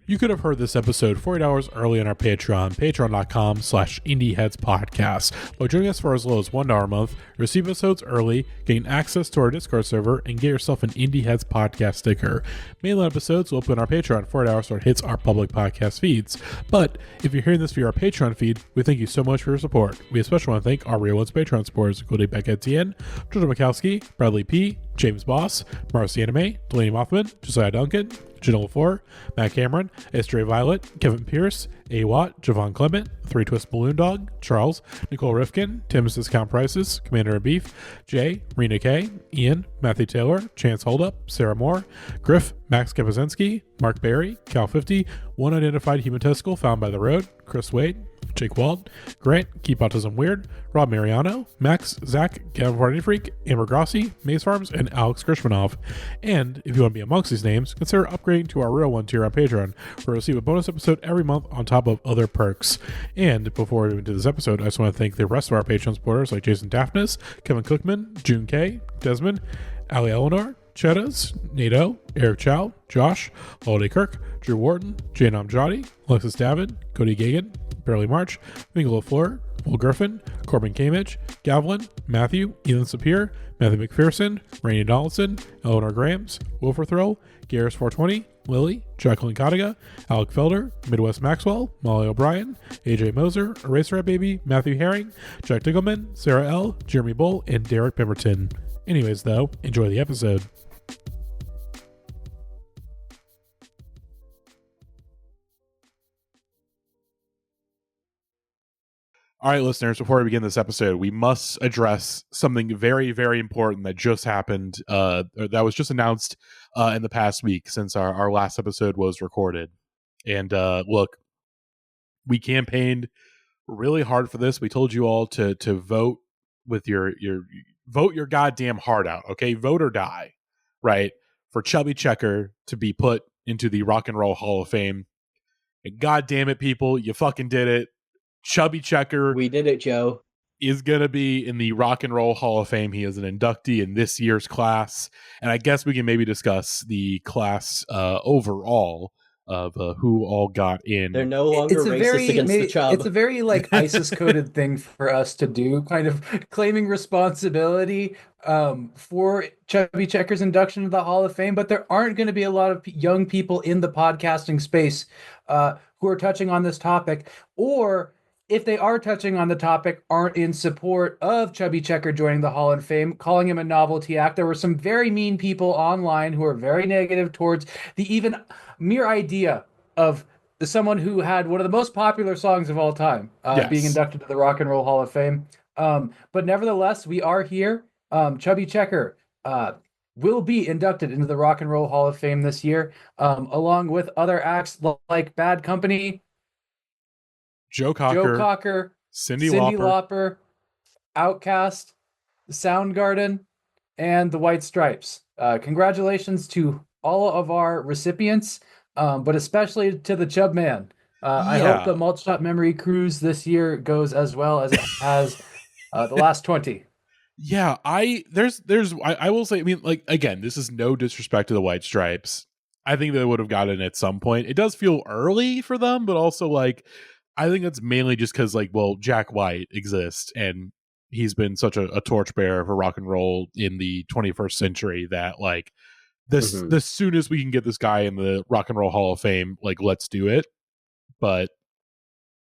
You could have heard this episode 48 hours early on our Patreon, patreon.com/indieheadspodcast. By joining us for as low as $1 a month, receive episodes early, gain access to our Discord server, and get yourself an Indieheads podcast sticker. Mainline episodes will open our Patreon 48 hours before it hits our public podcast feeds. But if you're hearing this via our Patreon feed, we thank you so much for your support. We especially want to thank our Real Ones Patreon supporters, including Becca Etienne, Georgia Mikowski, Bradley P., James Boss, Marcy Anime, Delaney Mothman, Josiah Duncan, Janelle LaFleur, Matt Cameron, Estray Violet, Kevin Pierce, A. Watt, Javon Clement, Three Twist Balloon Dog, Charles, Nicole Rifkin, Tim's Discount Prices, Commander of Beef, Jay, Rena K, Ian, Matthew Taylor, Chance Holdup, Sarah Moore, Griff, Max Kapazinski, Mark Barry, Cal 50, One Identified Human Testicle Found by the Road, Chris Wade, Jake Wald, Grant, Keep Autism Weird, Rob Mariano, Max, Zach, Gavin Party Freak, Amber Grossi, Maze Farms, and Alex Grishmanov. And if you want to be amongst these names, consider upgrading to our Real One tier on Patreon, where you'll receive a bonus episode every month on top of other perks. And before we move into this episode, I just want to thank the rest of our Patreon supporters like Jason Daphnis, Kevin Cookman, June K, Desmond, Ali Eleanor, Chedas, Nato, Eric Chow, Josh, Holiday Kirk, Drew Wharton, Jane Amjadi, Alexis David, Cody Gagan, Barely March, Mingle LaFleur, Will Griffin, Corbin Kamich, Gavlin, Matthew, Ethan Sapir, Matthew McPherson, Rainey Donaldson, Eleanor Grahams, Wilfer Thrill, Garris420, Lily, Jacqueline Kadiga, Alec Felder, Midwest Maxwell, Molly O'Brien, AJ Moser, Eraserhead Baby, Matthew Herring, Jack Diggleman, Sarah L., Jeremy Bull, and Derek Pemberton. Anyways, though, enjoy the episode. All right, listeners, before we begin this episode, we must address something very, very important that just happened, or that was just announced in the past week since our last episode was recorded. And look, we campaigned really hard for this. We told you all to vote with your vote your goddamn heart out, okay? Vote or die, right? For Chubby Checker to be put into the Rock and Roll Hall of Fame. And god damn it, people, you fucking did it. Chubby Checker, we did it, Joe, is going to be in the Rock and Roll Hall of Fame. He is an inductee in this year's class. And I guess we can maybe discuss the class overall of who all got in. They're no longer racist against the chub. It's a very like ISIS-coded thing for us to do, kind of claiming responsibility for Chubby Checker's induction to the Hall of Fame. But there aren't going to be a lot of young people in the podcasting space who are touching on this topic, or if they are touching on the topic, aren't in support of Chubby Checker joining the Hall of Fame, calling him a novelty act. There were some very mean people online who are very negative towards the even mere idea of someone who had one of the most popular songs of all time being inducted to the Rock and Roll Hall of Fame. But nevertheless, we are here. Chubby Checker will be inducted into the Rock and Roll Hall of Fame this year, along with other acts like Bad Company, Joe Cocker, Cyndi Lauper, Outkast, Soundgarden, and the White Stripes. Congratulations to all of our recipients, but especially to the Chub Man. I hope the Multi-Shot Memory Cruise this year goes as well as it has the last 20. Yeah, I will say, I mean, like, again, this is no disrespect to the White Stripes. I think they would have gotten at some point. It does feel early for them, but also, like, I think that's mainly just because, like, well, Jack White exists, and he's been such a torchbearer for rock and roll in the 21st century that, like, the soonest we can get this guy in the Rock and Roll Hall of Fame, like, let's do it. But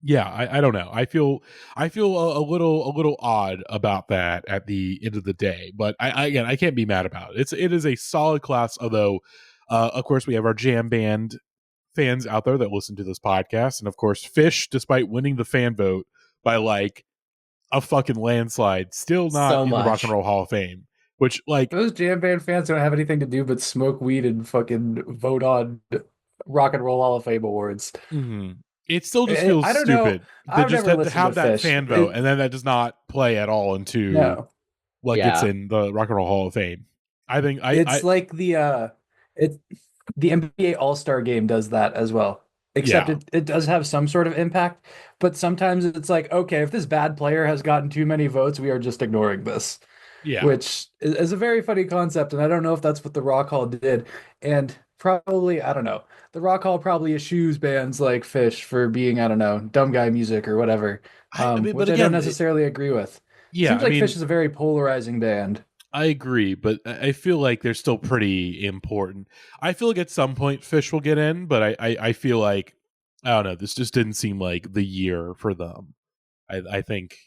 yeah, I don't know. I feel a little odd about that at the end of the day, but I can't be mad about it. It is a solid class, although of course we have our jam band fans out there that listen to this podcast, and of course Fish, despite winning the fan vote by like a fucking landslide, still not in the Rock and Roll Hall of Fame. Which, like, those jam band fans don't have anything to do but smoke weed and fucking vote on Rock and Roll Hall of Fame awards. Mm-hmm. It still just feels stupid to have that fan vote, and then that does not play at all into what gets in the Rock and Roll Hall of Fame. I think it's like the NBA All-Star Game does that as well. Except it does have some sort of impact, but sometimes it's like, okay, if this bad player has gotten too many votes, we are just ignoring this. Yeah, which is a very funny concept, and I don't know if that's what the Rock Hall did. And probably, I don't know. The Rock Hall probably eschews bands like Fish for being, I don't know, dumb guy music or whatever, But which I don't again, necessarily agree with. yeah, Seems like Fish is a very polarizing band. I agree, but I feel like they're still pretty important. I feel like at some point Fish will get in, but I feel like, I don't know, this just didn't seem like the year for them. I think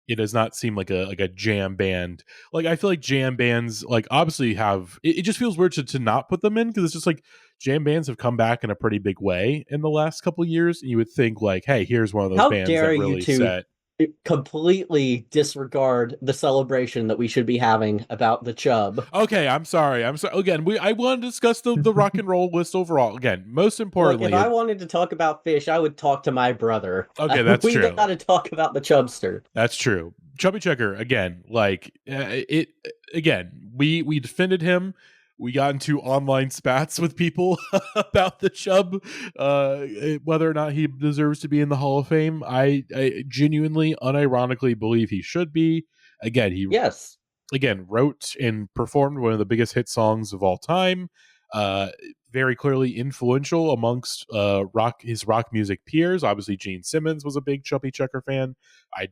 it does not seem like a jam band. Like, I feel like jam bands, like, obviously have it just feels weird to not put them in, because it's just like jam bands have come back in a pretty big way in the last couple of years, and you would think like, hey, here's one of those How bands dare that you really two set. completely disregard the celebration that we should be having about the Chub. Okay, I'm sorry. Again, I want to discuss the rock and roll list overall. Again, most Look, importantly, if I wanted to talk about Fish, I would talk to my brother. okay, that's we true. got to talk about the Chubster. That's true. Chubby Checker, again, like it again. We defended him. We got into online spats with people about the Chub, whether or not he deserves to be in the Hall of Fame. I genuinely, unironically believe he should be. Again, he Yes. again wrote and performed one of the biggest hit songs of all time. Very clearly influential amongst his rock music peers. Obviously, Gene Simmons was a big Chubby Checker fan. I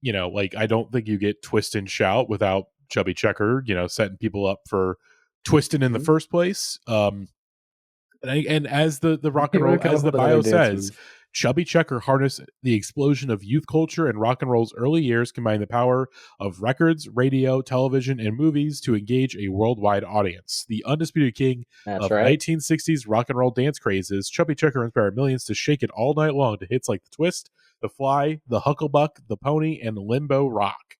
don't think you get Twist and Shout without Chubby Checker, setting people up for twisting in the first place. And as the rock and roll, as the bio says, Chubby Checker harnessed the explosion of youth culture and rock and roll's early years, combining the power of records, radio, television, and movies to engage a worldwide audience. The undisputed king of 1960s rock and roll dance crazes, Chubby Checker inspired millions to shake it all night long to hits like The Twist, The Fly, The Hucklebuck, The Pony, and Limbo Rock.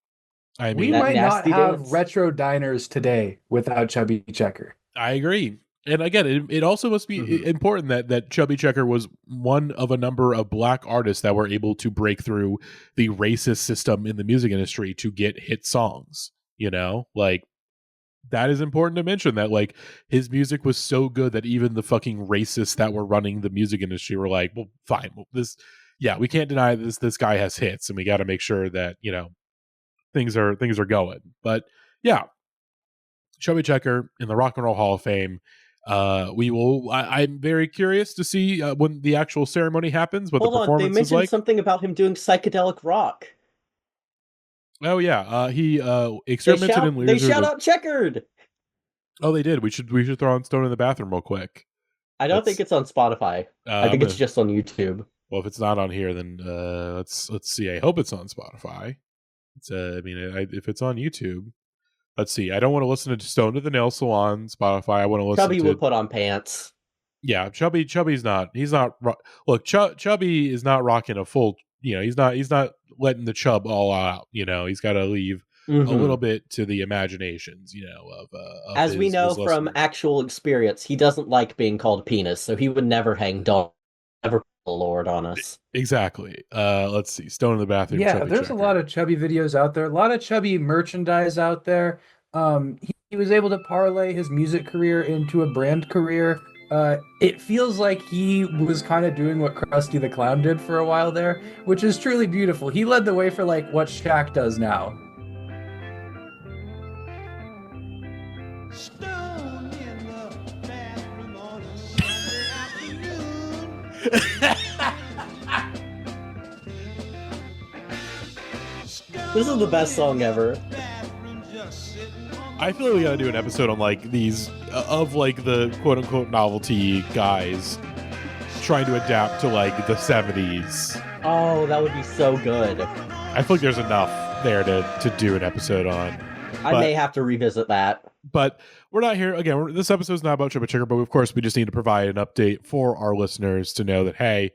I mean, we might not have dance. retro diners today without Chubby Checker. I agree. And again, it also must be important that Chubby Checker was one of a number of black artists that were able to break through the racist system in the music industry to get hit songs. Like, that is important to mention, that like his music was so good that even the fucking racists that were running the music industry were like, well, fine, we can't deny this guy has hits, and we got to make sure that things are going. But yeah, Chubby Checker in the Rock and Roll Hall of Fame. I'm very curious to see when the actual ceremony happens, what the performance they mentioned is like. something about him doing psychedelic rock. Oh yeah, he experimented in. They shout out Checkered. Oh, they did. We should throw on Stone in the Bathroom real quick. I don't think it's on Spotify. I think it's just on YouTube. Well, if it's not on here, then let's see. I hope it's on Spotify. If it's on YouTube. Let's see. I don't want to listen to Stone to the Nail Salon Spotify. I want to listen Chubby to... would put on pants. Yeah, Chubby's not. He's not. Look, Chubby is not rocking a full. He's not letting the Chub all out. He's got to leave a little bit to the imaginations. Of as we know from listeners. Actual experience, he doesn't like being called penis, so he would never hang dog, never put the Lord on us. Exactly. Let's see. Stone in the Bathroom. Yeah, Chubby there's Checker. a lot of Chubby videos out there, a lot of Chubby merchandise out there. He was able to parlay his music career into a brand career. It feels like he was kind of doing what Krusty the Clown did for a while there, which is truly beautiful. He led the way for like what Shaq does now. Stone in the bathroom on a Sunday afternoon. This is the best song ever. I feel like we got to do an episode on like these of like the quote unquote novelty guys trying to adapt to like the 70s. Oh, that would be so good. I feel like there's enough there to do an episode on. I may have to revisit that. But we're not here again. This episode's not about Chubby Checker, but of course we just need to provide an update for our listeners to know that hey,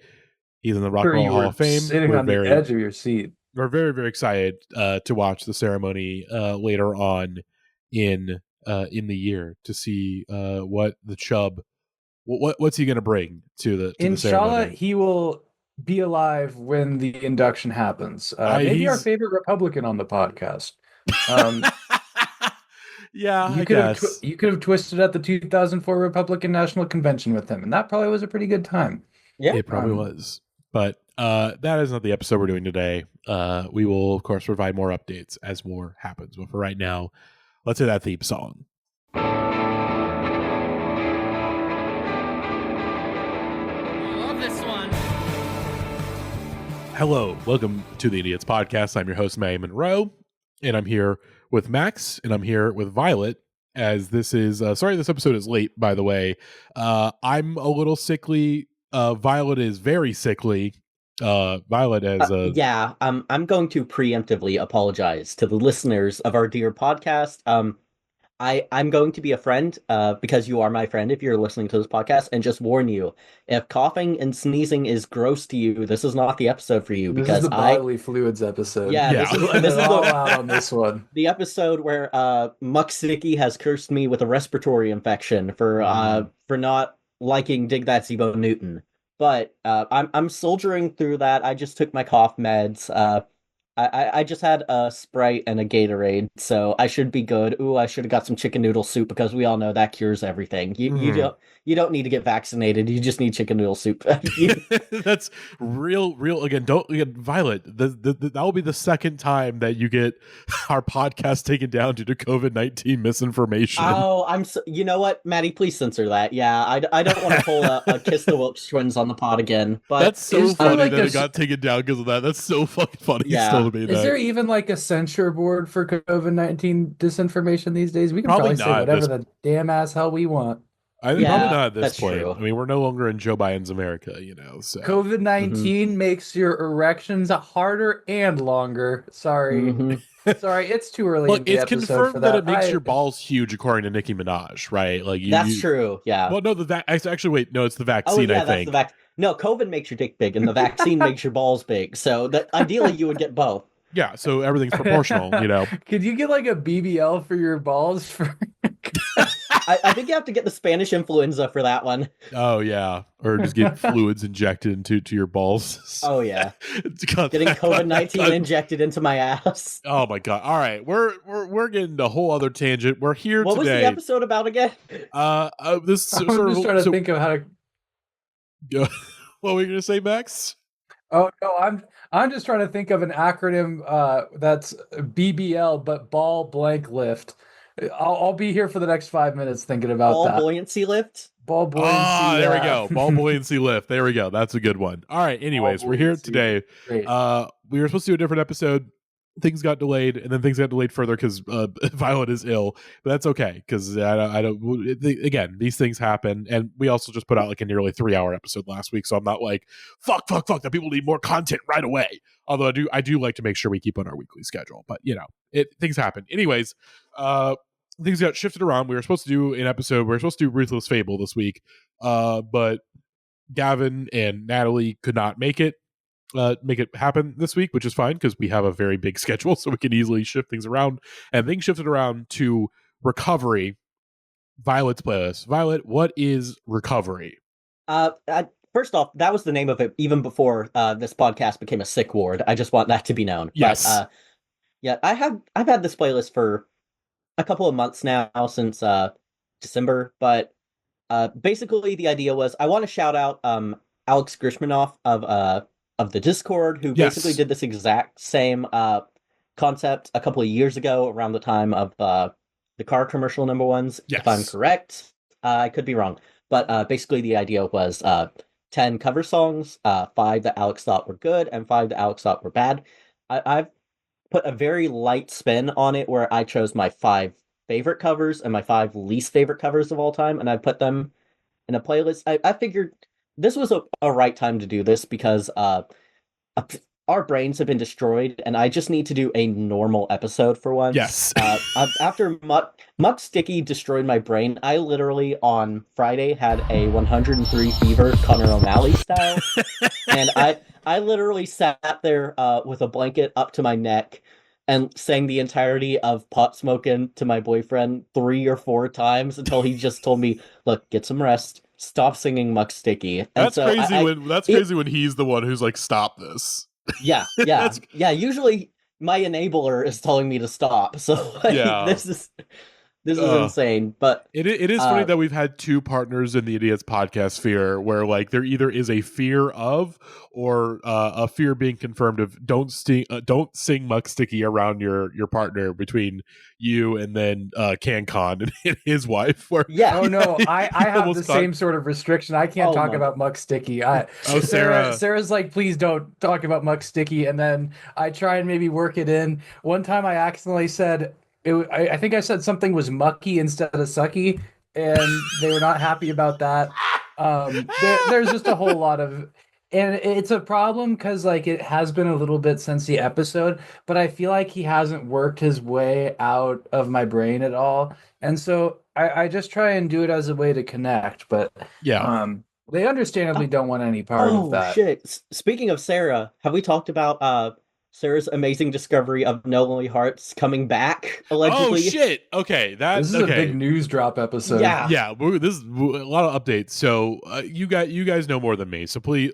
he's in the Rock and Roll Hall of Fame. Sitting on the edge of your seat. We're very, very excited to watch the ceremony later on in the year to see what the Chub, what's he going to bring to the Inshallah, ceremony. he will be alive when the induction happens. Maybe our favorite Republican on the podcast. Yeah, you could have twisted at the 2004 Republican National Convention with him, and that probably was a pretty good time. Yeah, it probably was. But that is not the episode we're doing today. We will, of course, provide more updates as more happens. But for right now, let's hear that theme song. Hello, welcome to the Idiots Podcast. I'm your host, Matty Monroe, and I'm here with Max, and I'm here with Violet, as this is, sorry this episode is late, by the way. I'm a little sickly. Violet is very sickly. Violet has... I'm going to preemptively apologize to the listeners of our dear podcast. I'm going to be a friend, because you are my friend if you're listening to this podcast, and just warn you, if coughing and sneezing is gross to you, this is not the episode for you. This because is the bodily fluids episode. Yeah, Yeah. this is all out on this one. the episode where Muck Sticky has cursed me with a respiratory infection for not liking Dig That Zebo Newton. But I'm soldiering through that. I just took my cough meds. I just had a Sprite and a Gatorade, so I should be good. Ooh, I should have got some chicken noodle soup because we all know that cures everything. You don't need to get vaccinated. You just need chicken noodle soup. That's real. Again, Violet. That will be the second time that you get our podcast taken down due to COVID-19 misinformation. Oh, you know what, Matty? Please censor that. Yeah, I don't want to pull a Kiss the Wilkes twins on the pod again. But that's so funny like that a it got taken down because of that. That's so fucking funny. Yeah. Still to me. Is there even like a censure board for COVID-19 disinformation these days? We can probably say whatever the damn ass hell we want. I think probably not at this that's point. true. I mean, we're no longer in Joe Biden's America, So COVID-19 makes your erections harder and longer. Sorry. Sorry, it's too early Look, in the it's episode confirmed for that it makes your balls huge, according to Nicki Minaj, right? Like that's true. Yeah. Well, no, actually, wait, no, it's the vaccine. I think. That's the No, COVID makes your dick big, and the vaccine makes your balls big. So ideally, you would get both. Yeah, so everything's proportional, Could you get like a BBL for your balls? I think you have to get the Spanish influenza for that one. Oh yeah, or just get fluids injected into your balls. Oh yeah, getting COVID-19 injected into my ass. Oh my god! All right, we're getting a whole other tangent. We're here what today. What was the episode about again? This I'm just trying to think of how to. What were you gonna say, Max? Oh no, I'm just trying to think of an acronym that's BBL, but ball blank lift. I'll be here for the next 5 minutes thinking about ball that. Buoyancy lift. Ball buoyancy. There we go. Ball buoyancy lift. There we go. That's a good one. All right. Anyways, we're here today. Great. We were supposed to do a different episode. Things got delayed, and then things got delayed further because Violet is ill. But that's okay because I don't. Again, these things happen, and we also just put out like a nearly 3-hour episode last week, so I'm not like fuck that people need more content right away. Although I do like to make sure we keep on our weekly schedule. But things happen. Anyways, things got shifted around. We were supposed to do an episode. We were supposed to do Ruthless Fable this week, but Gavin and Natalie could not make it happen this week, which is fine because we have a very big schedule, so we can easily shift things around. And things shifted around to Recovery, Violet's playlist. Violet, what is Recovery? First off, that was the name of it even before this podcast became a sick ward. I just want that to be known. Yes. But, I've had this playlist for a couple of months now, since December. But basically, the idea was I want to shout out Alex Grishmanoff of the Discord, who basically did this exact same concept a couple of years ago around the time of the car commercial number ones, if I'm correct. I could be wrong. But basically the idea was 10 cover songs, 5 that Alex thought were good, and 5 that Alex thought were bad. I've put a very light spin on it where I chose my 5 favorite covers and my 5 least favorite covers of all time, and I put them in a playlist. I figured this was a right time to do this because our brains have been destroyed, and I just need to do a normal episode for once. Yes. After Muck Sticky destroyed my brain, I literally on Friday had a 103 fever Connor O'Malley style, and I literally sat there with a blanket up to my neck and sang the entirety of Pot Smokin' to my boyfriend 3 or 4 times until he just told me, "Look, get some rest. Stop singing Muck Sticky." And that's so crazy when he's the one who's like, "Stop this." Yeah. Usually my enabler is telling me to stop. So this is This is insane. But It is funny that we've had two partners in the Idiots podcast sphere where like there either is a fear of or a fear being confirmed of don't sing Muck Sticky around your partner between you and then CanCon and his wife. Where yeah, Oh no, I have the almost same sort of restriction. I can't Oh, talk my about Muck Sticky. Sarah. Sarah's like, please don't talk about Muck Sticky, and then I try and maybe work it in. One time I accidentally said I think I said something was mucky instead of sucky, and they were not happy about that. There's just a whole lot of, and it's a problem because like it has been a little bit since the episode, but I feel like he hasn't worked his way out of my brain at all, and so I just try and do it as a way to connect. But yeah. they understandably don't want any part of that. Shit. Speaking of Sarah, have we talked about Sarah's amazing discovery of No Lonely Hearts coming back allegedly? Oh shit. Okay, This is a big news drop episode. Yeah. Yeah, this is a lot of updates. So you guys know more than me. So please,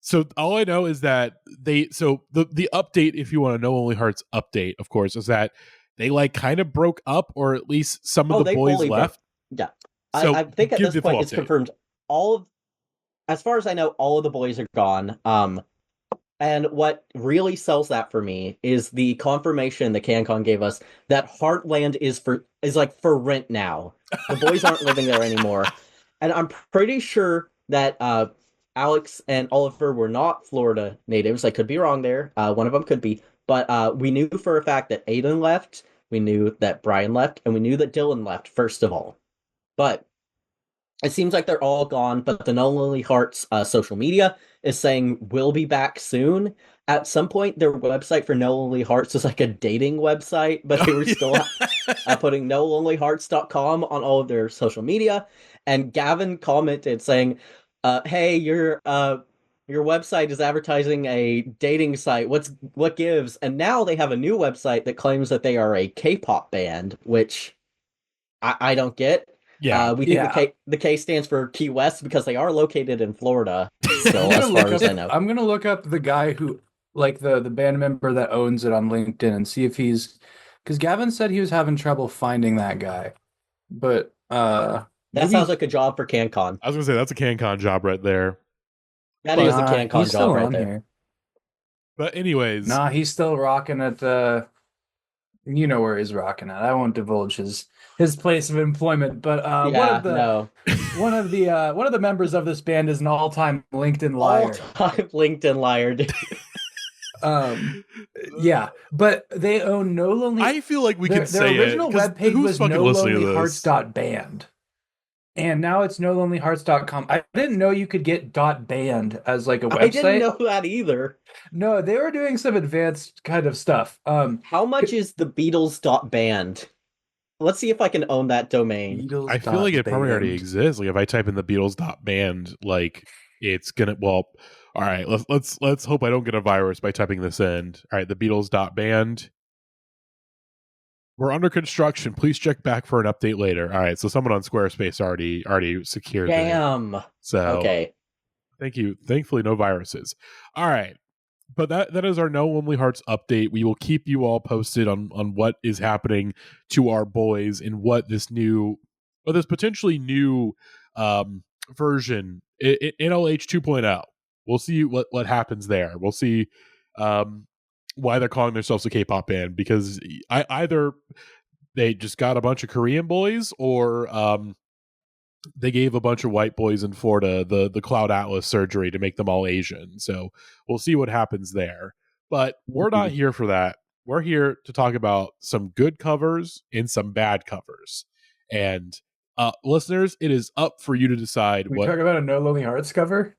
so all I know is that the update, if you want to know Only Hearts update, of course, is that they like kind of broke up, or at least some of the they boys fully left. Yeah. So I think at give this the full point it's update. confirmed as far as I know, all of the boys are gone. And what really sells that for me is the confirmation that CanCon gave us that Heartland is like for rent now. The boys aren't living there anymore. And I'm pretty sure that Alex and Oliver were not Florida natives. I could be wrong there. One of them could be. But we knew for a fact that Aiden left, we knew that Brian left, and we knew that Dylan left, first of all. But it seems like they're all gone, but the No Lonely Hearts social media is saying we'll be back soon. At some point, their website for No Lonely Hearts was like a dating website, but they were still putting NoLonelyHearts.com on all of their social media. And Gavin commented saying, "Hey, your website is advertising a dating site. What gives?" And now they have a new website that claims that they are a K-pop band, which I don't get. Yeah, we think the K stands for Key West because they are located in Florida. Still, as far as I know. I'm gonna look up the guy who, like the band member that owns it on LinkedIn, and see if because Gavin said he was having trouble finding that guy. But that sounds like a job for CanCon. I was gonna say that's a CanCon job right there. That is a CanCon he's job still right on there. here. But anyways, Nah, he's still rocking at you know where he's rocking at. I won't divulge his place of employment, but one of the members of this band is an all-time LinkedIn liar. All-time LinkedIn liar, dude. Yeah, but they own No Lonely. I feel like we can say their original it. 'Cause webpage who's was fucking listening to this? NoLonelyHearts.band. And now it's NoLonelyHearts.com. I didn't know you could get .band as like a website. I didn't know that either. No, they were doing some advanced kind of stuff. How much is the Beatles.band? Let's see if I can own that domain. Beatles I feel like it probably already band. exists. Like if I type in the Beatles.band, like it's gonna. Well, all right. Let's hope I don't get a virus by typing this in. All right, the Beatles.band. We're under construction. Please check back for an update later. All right, so someone on Squarespace already secured it. Damn. So Okay. thank you. Thankfully, no viruses. All right. But that is our No Lonely Hearts update. We will keep you all posted on what is happening to our boys and what this potentially new version, NLH 2.0. We'll see what happens there. We'll see why they're calling themselves a K-pop band, because either they just got a bunch of Korean boys, or they gave a bunch of white boys in Florida the Cloud Atlas surgery to make them all Asian. So we'll see what happens there. But we're not here for that. We're here to talk about some good covers and some bad covers. And listeners, it is up for you to decide We what. talk about a No Lonely Hearts cover.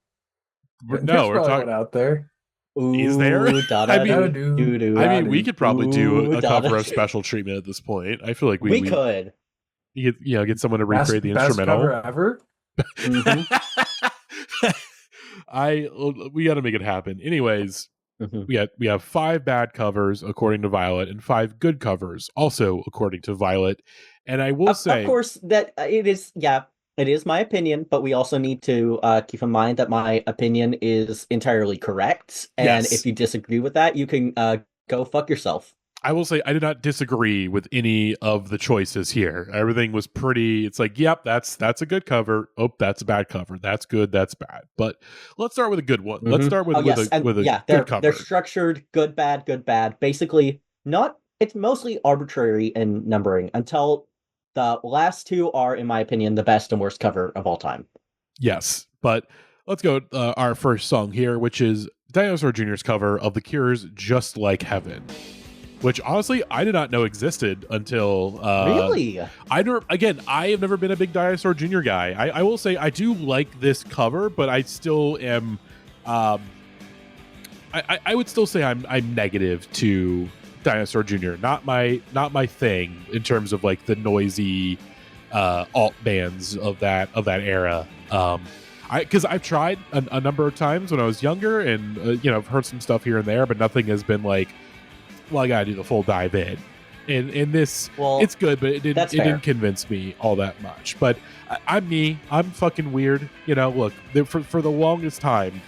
No, we're talking out there. Is there? I mean, we could probably do a cover of Special Treatment at this point. I feel like we could. You get someone to recreate the best instrumental. cover ever. We got to make it happen. Anyways, we have 5 bad covers according to Violet and 5 good covers also according to Violet. And I will say, of course, that it is. Yeah, it is my opinion, but we also need to keep in mind that my opinion is entirely correct. And Yes. if you disagree with that, you can go fuck yourself. I will say I did not disagree with any of the choices here. Everything was pretty. It's like, yep, that's a good cover. Oh, that's a bad cover. That's good. That's bad. But let's start with a good one. Let's start with Oh yes, and with a yeah, good cover. they're structured good, bad, good, bad. Basically, not. It's mostly arbitrary in numbering until the last two are, in my opinion, the best and worst cover of all time. Yes, but let's go our first song here, which is Dinosaur Jr.'s cover of The Cure's "Just Like Heaven," which honestly I did not know existed until Really? I have never been a big Dinosaur Jr. guy. I will say I do like this cover, but I still am. I would still say I'm negative to Dinosaur Jr. Not my thing in terms of like the noisy alt bands of that era. Because I've tried a number of times when I was younger, and I've heard some stuff here and there, but nothing has been like, well, I gotta do the full dive in. And this, it's good, but it didn't convince me all that much. But I'm fucking weird. Look, for the longest time,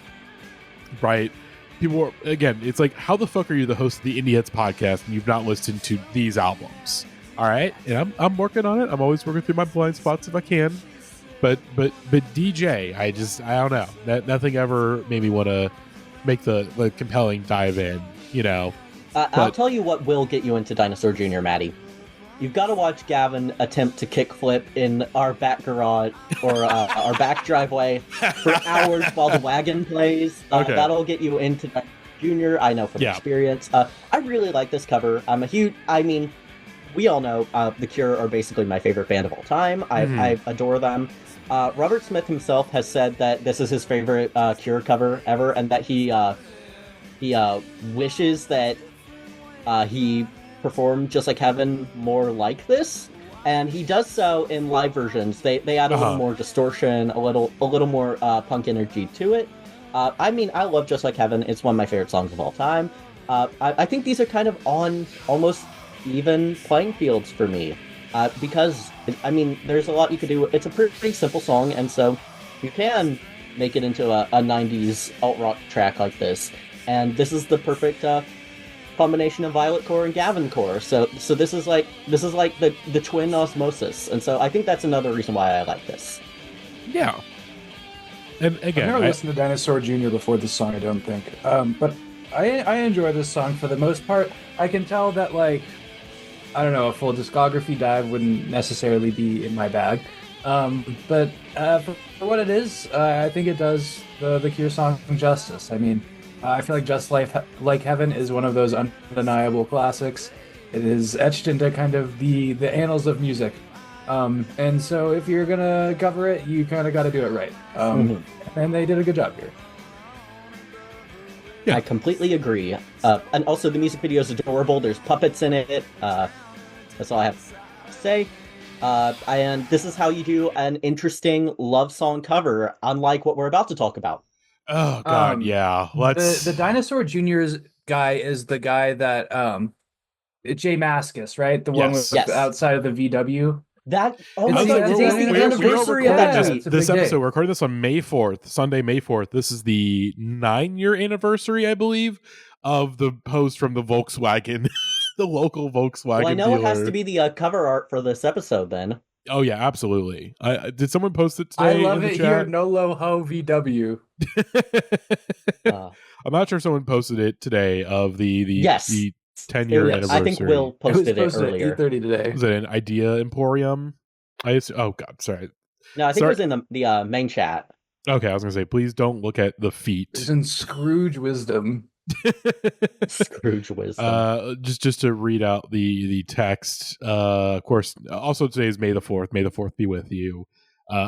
right? People were, again, it's like, how the fuck are you the host of the Indieheads podcast and you've not listened to these albums? All right, and I'm working on it. I'm always working through my blind spots if I can. But DJ, I don't know. Nothing ever made me want to make the compelling dive in. I'll tell you what will get you into Dinosaur Jr., Matty. You've got to watch Gavin attempt to kickflip in our back garage or our back driveway for hours while the wagon plays. Okay. That'll get you into Dinosaur Jr., I know from experience. I really like this cover. We all know The Cure are basically my favorite band of all time. I adore them. Robert Smith himself has said that this is his favorite Cure cover ever, and that he wishes that he performed Just Like Heaven more like this, and he does so in live versions. They add a little more distortion, a little more punk energy to it. I love Just Like Heaven. It's one of my favorite songs of all time. I think these are kind of on almost even playing fields for me, because there's a lot you could do. It's a pretty simple song, and so you can make it into a 90s alt rock track like this. And this is the perfect combination of Violet Core and Gavin Core. So this is like the twin osmosis, and so I think that's another reason why I like this. Yeah. And again, I've never listened to Dinosaur Jr. before this song, I don't think. But I enjoy this song for the most part. I can tell that, like, I don't know, a full discography dive wouldn't necessarily be in my bag. But for what it is, I think it does the Cure song justice. I feel like Just Like Heaven is one of those undeniable classics. It is etched into kind of the annals of music. And so if you're gonna cover it, you kind of got to do it right. And they did a good job here. Yeah. I completely agree. And also the music video is adorable. There's puppets in it. That's all I have to say. And this is how you do an interesting love song cover, unlike what we're about to talk about. Oh God, yeah. Let's. The Dinosaur Juniors guy is the guy that Jay Mascis, right? The one with outside of the VW. That my God, today's the anniversary of that. This episode, we're recording this on May 4th, Sunday, May 4th. This is the 9-year anniversary, I believe, of the post from the Volkswagen, the local Volkswagen. Well, I know dealer. It has to be the cover art for this episode, then. Oh yeah, absolutely. Did someone post it today? I love it here. Nolo Ho VW. I'm not sure someone posted it today of the 10-year anniversary. I think Will posted it earlier. At 8:30 today. Was it an Idea Emporium? Oh God, sorry. No, I think it was in the main chat. Okay, I was gonna say, please don't look at the feet. It's in Scrooge Wisdom. Scrooge Wisdom. Just to read out the text. Of course, also today is May the 4th. May the 4th be with you.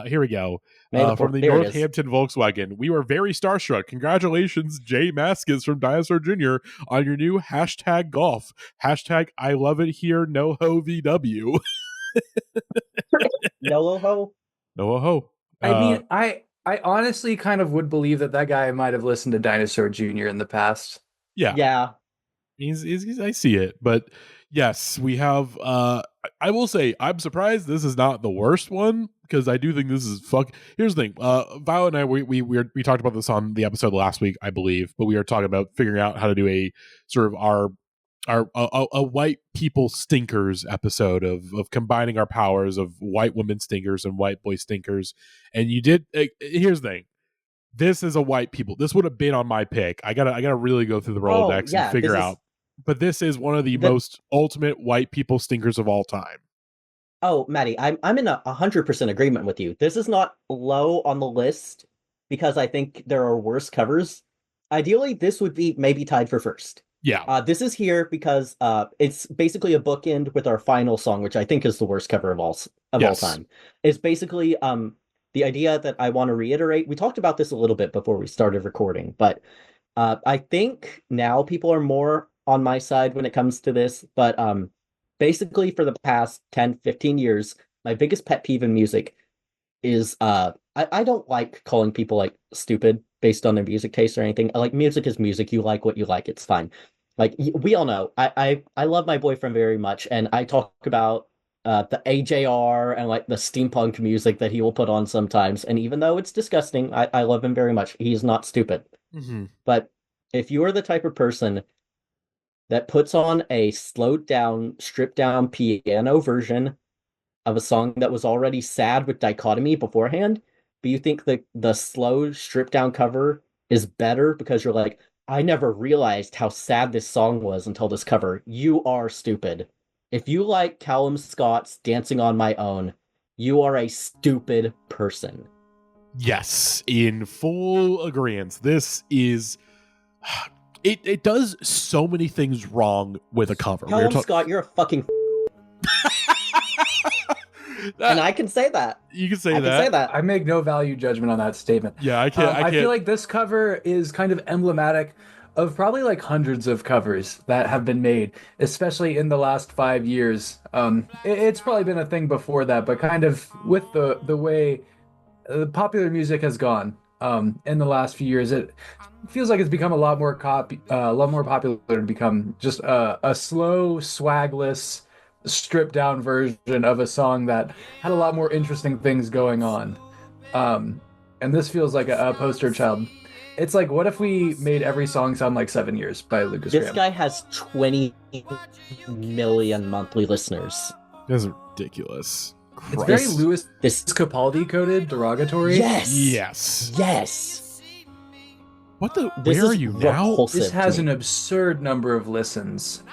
Here we go. From the Northampton Volkswagen. We were very starstruck. Congratulations, Jay Mascis from Dinosaur Jr. on your new #golf. #I love it here, no ho VW. No ho? No ho. I honestly kind of would believe that guy might have listened to Dinosaur Jr. in the past. Yeah. He's I see it. But yes, we have I will say I'm surprised this is not the worst one, because I do think this is Here's the thing. Violet and I we talked about this on the episode last week, I believe, but we are talking about figuring out how to do a sort of our a white people stinkers episode of combining our powers of white women stinkers and white boy stinkers. And you did. Here's the thing. This is a white people. This would have been on my pick. I gotta really go through the Rolodex and figure out. But this is one of the most ultimate white people stinkers of all time. Oh, Matty, I'm in 100% agreement with you. This is not low on the list because I think there are worse covers. Ideally, this would be maybe tied for first. Yeah. This is here because it's basically a bookend with our final song, which I think is the worst cover of all time. It's basically the idea that I want to reiterate. We talked about this a little bit before we started recording, but I think now people are more on my side when it comes to this. But basically for the past 10, 15 years, my biggest pet peeve in music is I don't like calling people like stupid based on their music taste or anything. Like, music is music. You like what you like. It's fine. Like, we all know, I love my boyfriend very much, and I talk about the AJR and like the steampunk music that he will put on sometimes. And even though it's disgusting, I love him very much. He's not stupid. Mm-hmm. But if you are the type of person that puts on a slowed down, stripped down piano version of a song that was already sad with dichotomy beforehand, but you think the slow, stripped down cover is better because you're like, I never realized how sad this song was until this cover. You are stupid. If you like Calum Scott's Dancing on My Own, you are a stupid person. Yes, in full agreement. This is... It does so many things wrong with a cover. Calum Scott, you're a fucking... and I can say that. You can say I that. can say that. I make no value judgment on that statement. Yeah, I can't. I feel like this cover is kind of emblematic of probably like hundreds of covers that have been made, especially in the last 5 years. It's probably been a thing before that, but kind of with the way popular music has gone in the last few years, it feels like it's become a lot more popular to become just a slow, swagless, stripped down version of a song that had a lot more interesting things going on. And this feels like a poster child. It's like, what if we made every song sound like 7 Years by Lucas This Graham? guy has 20 million monthly listeners. That's ridiculous. It's very This- Louis This Capaldi coded, derogatory. Yes. Yes. What the? This Where is are you now? repulsive This to has me. an absurd number of listens.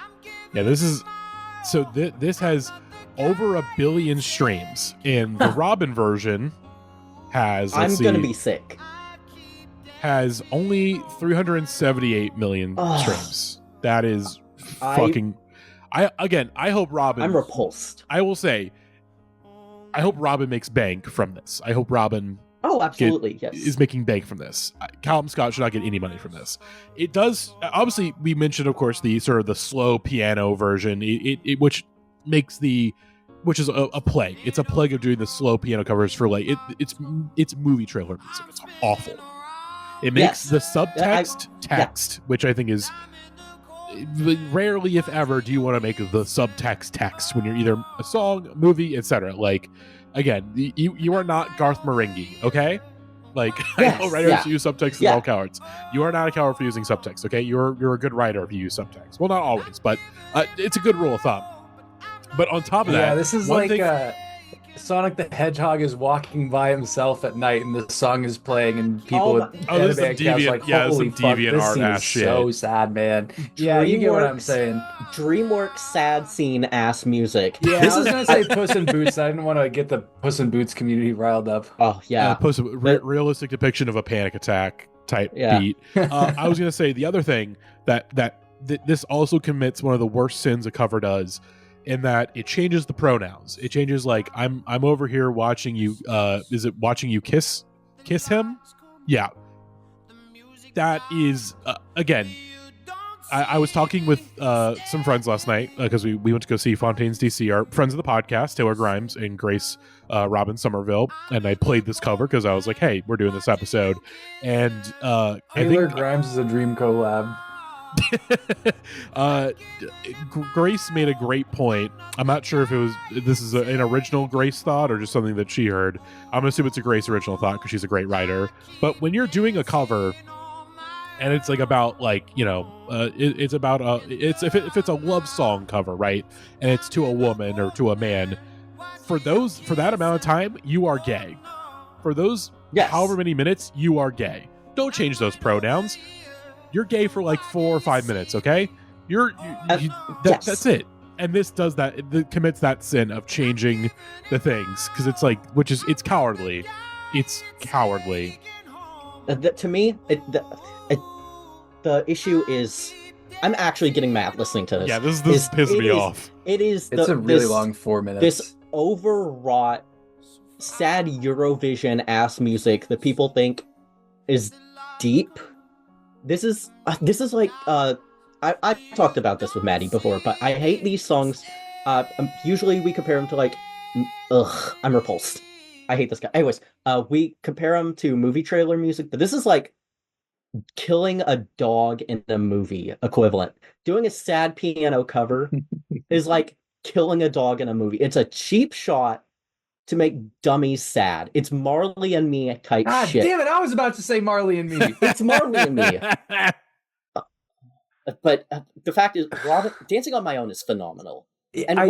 Yeah, this is... So this has over 1 billion streams. And the Robin version has... I'm let's gonna see, be sick. has only 378 million Ugh. streams. That is I- fucking... I hope Robin... I'm repulsed. I will say, I hope Robin makes bank from this. I hope Robin Oh, absolutely. Yes. is making bank from this. Calum Scott should not get any money from this. It does... Obviously, we mentioned, of course, the sort of the slow piano version, which makes the... Which is a plague. It's a plague of doing the slow piano covers for like... It's movie trailer music. It's awful. It makes Yes. the subtext text, which I think is... Rarely, if ever, do you want to make the subtext text when you're either a song, movie, etc. Like, again, you are not Garth Marenghi, okay? Like, Yes, I know writers yeah. use subtext Yeah. as all cowards. You are not a coward for using subtext, okay? You're a good writer if you use subtext. Well, not always, but it's a good rule of thumb. But on top of that, Yeah, this is one like thing- Sonic the Hedgehog is walking by himself at night, and the song is playing, and people with Oh, this is some anime accounts deviant- like, yeah, this is holy some fuck, deviant this art scene ass is shit. so sad, man. Yeah, you get what I'm DreamWorks- saying. DreamWorks sad scene ass music. Yeah, This I was is gonna say Puss in Boots. I didn't want to get the Puss in Boots community riled up. Oh yeah. post a realistic depiction of a panic attack type Yeah. beat. I was gonna say the other thing that this also commits one of the worst sins a cover does, in that it changes the pronouns. It changes like I'm over here watching you. Is it watching you kiss him? Yeah. That is again. I was talking with some friends last night because we went to go see Fontaine's DC, our friends of the podcast, Taylor Grimes and Grace Robin Somerville, and I played this cover because I was like, "Hey, we're doing this episode," and I Taylor think Grimes is a dream collab. Grace made a great point. I'm not sure if this is an original Grace thought or just something that she heard. I'm gonna assume it's a Grace original thought because she's a great writer. But when you're doing a cover and it's like about like it's about if it's a love song cover, right, and it's to a woman or to a man, for that amount of time you are gay. For those however many minutes you are gay. Don't change those pronouns. You're gay for like 4 or 5 minutes, okay? That's it. And this does that. It commits that sin of changing the things because it's like, it's cowardly. It's cowardly. To me, the issue is, I'm actually getting mad listening to this. Yeah, this pisses me off. It's a really long 4 minutes. This overwrought, sad Eurovision ass music that people think is deep. This is like I've talked about this with Matty before, but I hate these songs. Usually we compare them to like, I'm repulsed. I hate this guy. Anyways, we compare them to movie trailer music, but this is like killing a dog in a movie equivalent. Doing a sad piano cover is like killing a dog in a movie. It's a cheap shot to make dummies sad. It's Marley and Me type shit. Damn it, I was about to say Marley and Me. It's Marley and Me. But the fact is, Dancing on My Own is phenomenal. And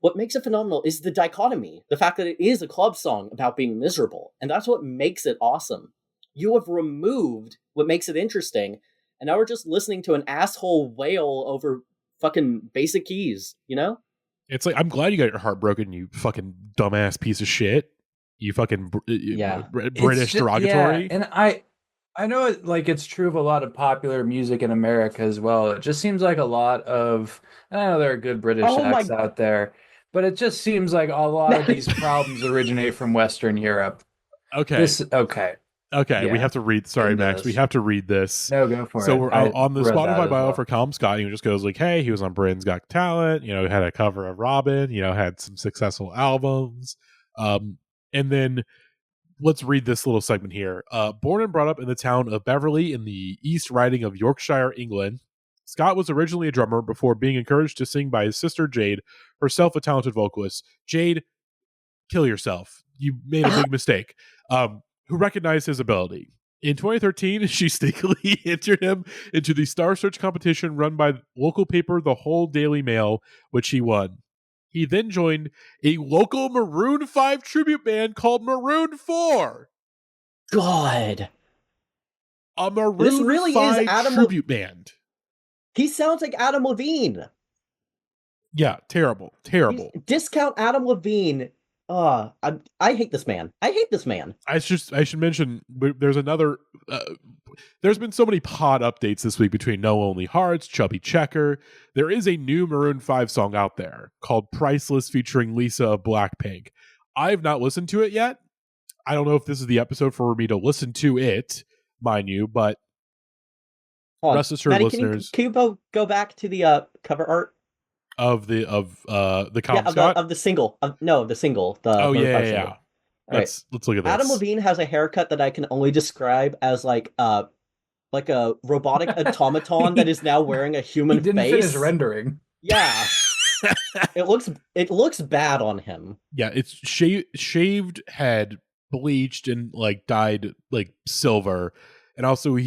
what makes it phenomenal is the dichotomy. The fact that it is a club song about being miserable. And that's what makes it awesome. You have removed what makes it interesting, and now we're just listening to an asshole wail over fucking basic keys, you know? It's like, I'm glad you got your heart broken, you fucking dumbass piece of shit. You fucking British derogatory. Yeah, and I know it's true of a lot of popular music in America as well. It just seems like a lot of, and I know there are good British acts out there, but it just seems like a lot of these problems originate from Western Europe. Okay. Yeah, we have to read. Sorry, Max. We have to read this. No, go for it. So we're on the Spotify bio for Calum Scott. He just goes like, "Hey, he was on Britain's Got Talent. Had a cover of Robin. Had some successful albums. And then let's read this little segment here. Born and brought up in the town of Beverley in the East Riding of Yorkshire, England, Scott was originally a drummer before being encouraged to sing by his sister Jade, herself a talented vocalist. Jade, kill yourself. You made a big mistake." Who recognized his ability. In 2013, she sneakily entered him into the Star Search competition run by local paper The Whole Daily Mail, which he won. He then joined a local Maroon 5 tribute band called Maroon 4. God. A Maroon 5 tribute band. He sounds like Adam Levine. Yeah, terrible. Discount Adam Levine. I hate this man. I should mention there's another. There's been so many pod updates this week between No Only Hearts, Chubby Checker. There is a new Maroon 5 song out there called Priceless featuring Lisa of Blackpink. I've not listened to it yet. I don't know if this is the episode for me to listen to it, mind you, but rest assured, Matty, listeners. Can you go back to the cover art? Of the Calum Scott? Of the single. The single. Yeah. Let's look at this. Adam Levine has a haircut that I can only describe as like a robotic automaton that is now wearing a human face. He didn't finish rendering. Yeah. It looks bad on him. Yeah, it's shaved head, bleached and like dyed like silver, and also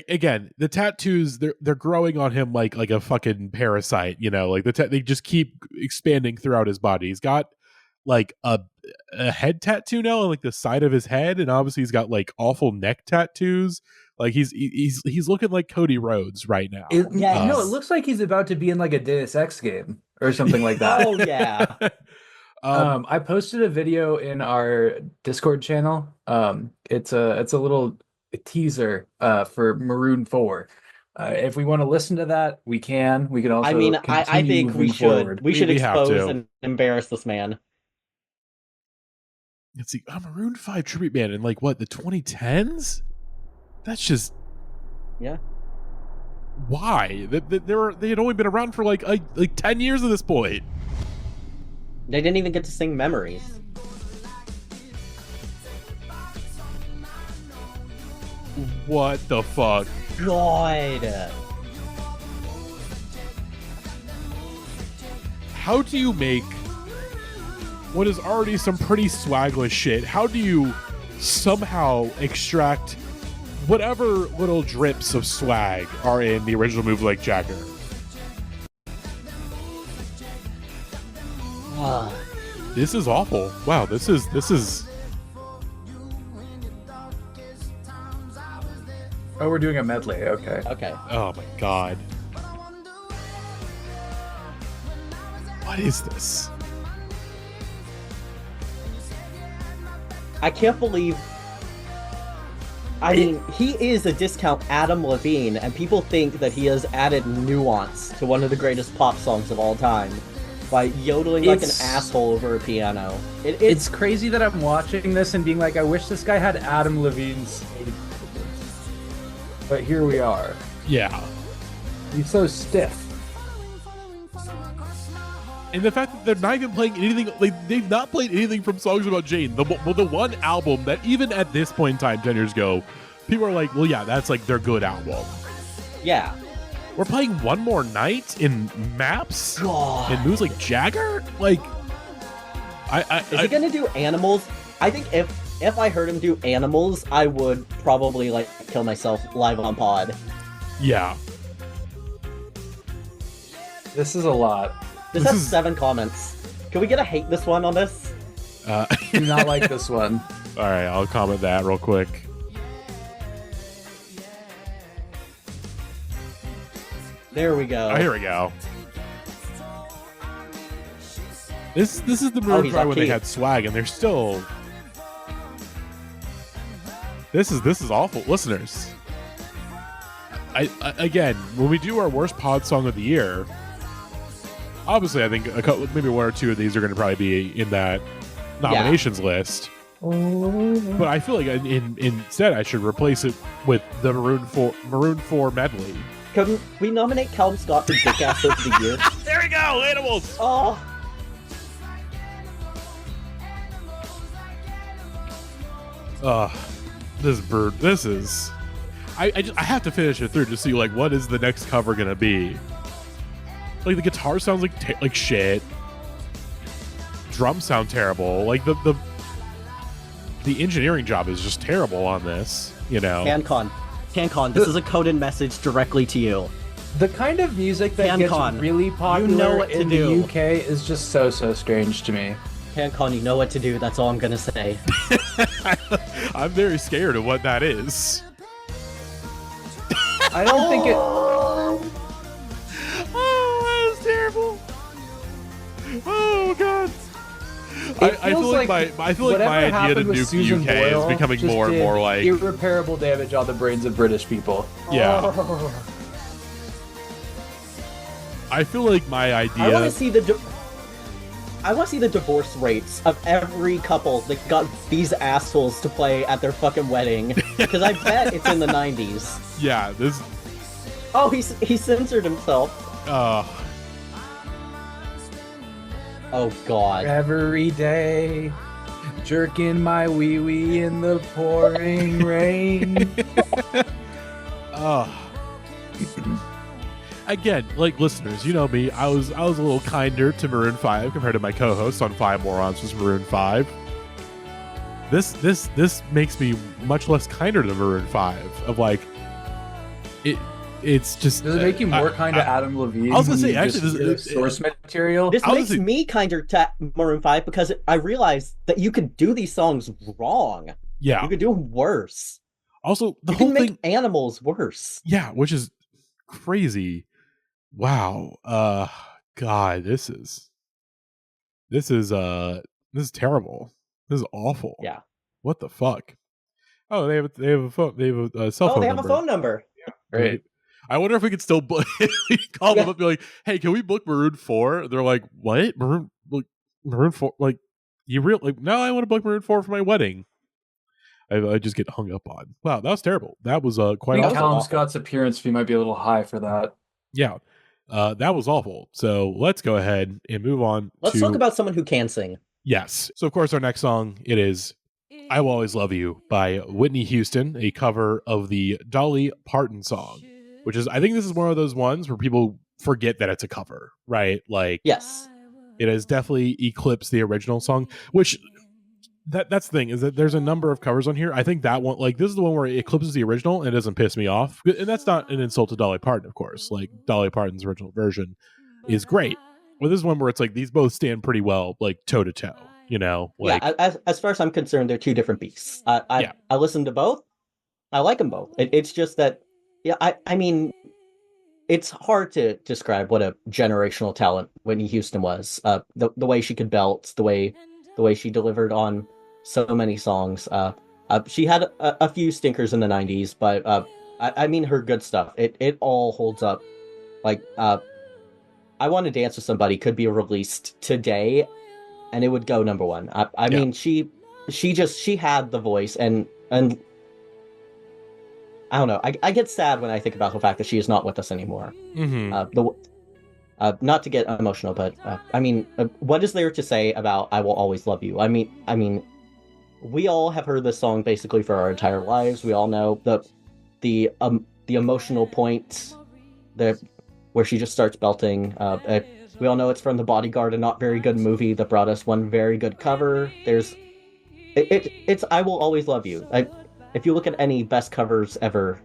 again, the tattoos they're growing on him like a fucking parasite, like they just keep expanding throughout his body. He's got like a head tattoo now on like the side of his head, and obviously he's got like awful neck tattoos. Like he's looking like Cody Rhodes right now. It looks like he's about to be in like a Deus Ex game or something like that. Oh yeah. I posted a video in our Discord channel. It's a little teaser for Maroon 4. If we want to listen to that, we can. We can also. I think we should. Forward. We should expose and embarrass this man. Let's see, a Maroon 5 tribute band in like what, the 2010s? That's just why they had only been around for like 10 years at this point. They didn't even get to sing Memories. What the fuck? God. How do you make what is already some pretty swagless shit? How do you somehow extract whatever little drips of swag are in the original Move Like Jagger. This is awful. Wow, this is Oh, we're doing a medley. Okay. Okay. oh my god. What is this? I can't believe. I mean, he is a discount Adam Levine, and people think that he has added nuance to one of the greatest pop songs of all time by yodeling like an asshole over a piano. It's crazy that I'm watching this and being like, I wish this guy had Adam Levine's. But here we are. Yeah. He's so stiff. And the fact that they're not even playing anything, like they've not played anything from songs about Jane. The one album that even at this point in time, 10 years ago, people are like, well, yeah, that's like their good album. Yeah. We're playing One More Night in Maps God. and Moves Like Jagger. Like, Is he gonna do Animals? I think if I heard him do Animals, I would probably like kill myself live on pod. Yeah. This is a lot. This has 7 comments. Can we get a hate this one on this? Do not like this one. All right, I'll comment that real quick. There we go. Oh, here we go. This is the Maroon he's 5 on when they key. had swag, and they're still. This is awful, listeners. I again, when we do our worst pod song of the year, obviously I think maybe 1 or 2 of these are going to probably be in that nominations list. But I feel like instead I should replace it with the Maroon 4 medley. Can we nominate Calum Scott for Dick Ass of the Year? There we go, Animals. Oh, This bird. This is. I have to finish it through to see like what is the next cover gonna be. Like the guitar sounds like shit. Drums sound terrible. Like the engineering job is just terrible on this. You know. CanCon, this is a coded message directly to you. The kind of music that CanCon, gets really popular you know what to in do. the UK is just so strange to me. CanCon, you know what to do. That's all I'm gonna say. I'm very scared of what that is. I don't think it. Oh, that was terrible. Oh god. I feel like my whatever idea to happened with nuke the Susan UK Boyle is becoming just more and did more like irreparable damage on the brains of British people. yeah. Oh. I feel like my idea. I want to see the divorce rates of every couple that got these assholes to play at their fucking wedding, because I bet it's in the 90s. Yeah, this. Oh, he censored himself. Oh god. Every day, jerking my wee wee in the pouring rain. Again, like listeners, you know me. I was a little kinder to Maroon 5 compared to my co-host on 5 Morons was Maroon 5. This makes me much less kinder to Maroon 5. Of like, it's just. Does it make you more kind of Adam Levine? I was gonna say, when you actually, just hear source material. This I was makes thinking- me kinder to Maroon 5 because I realized that you could do these songs wrong. Yeah. You could do them worse. Also, the You whole can thing. make Animals worse. Yeah, which is crazy. Wow. God, this is terrible. This is awful. Yeah. What the fuck? Oh, they have a phone. They have a cell phone. Oh, they have number. a phone number. Great. I wonder if we could still call them Yeah. up and be like, "Hey, can we book Maroon 4?" They're like, "What? Maroon 4? Like, you real like? No, I want to book Maroon 4 for my wedding." I just get hung up on. Wow, that was terrible. That was I quite think awful. Calum Scott's appearance fee might be a little high for that. Yeah, that was awful. So let's go ahead and move on. Let's talk about someone who can sing. Yes. So of course our next song it is "I Will Always Love You" by Whitney Houston, a cover of the Dolly Parton song, which is I think this is one of those ones where people forget that it's a cover, right? Like Yes. it has definitely eclipsed the original song, which That's the thing, is that there's a number of covers on here. I think that one, like, this is the one where it eclipses the original and it doesn't piss me off. And that's not an insult to Dolly Parton, of course. Like, Dolly Parton's original version is great. But this is one where it's like these both stand pretty well, like, toe to toe. You know, like, yeah. As far as I'm concerned, they're two different beasts. I listen to both. I like them both. It's just that, yeah. I mean, it's hard to describe what a generational talent Whitney Houston was. The way she could belt, the way she delivered on so many songs. She had a few stinkers in the '90s, but I mean her good stuff. It all holds up. Like I Want to Dance with Somebody could be released today, and it would go number one. I mean she had the voice and. I don't know. I get sad when I think about the fact that she is not with us anymore. mm-hmm. Not to get emotional, but I mean, what is there to say about "I Will Always Love You"? I mean, we all have heard this song basically for our entire lives. We all know the emotional point where she just starts belting. We all know it's from The Bodyguard, a not very good movie that brought us one very good cover. It's "I Will Always Love You." If you look at any best covers ever,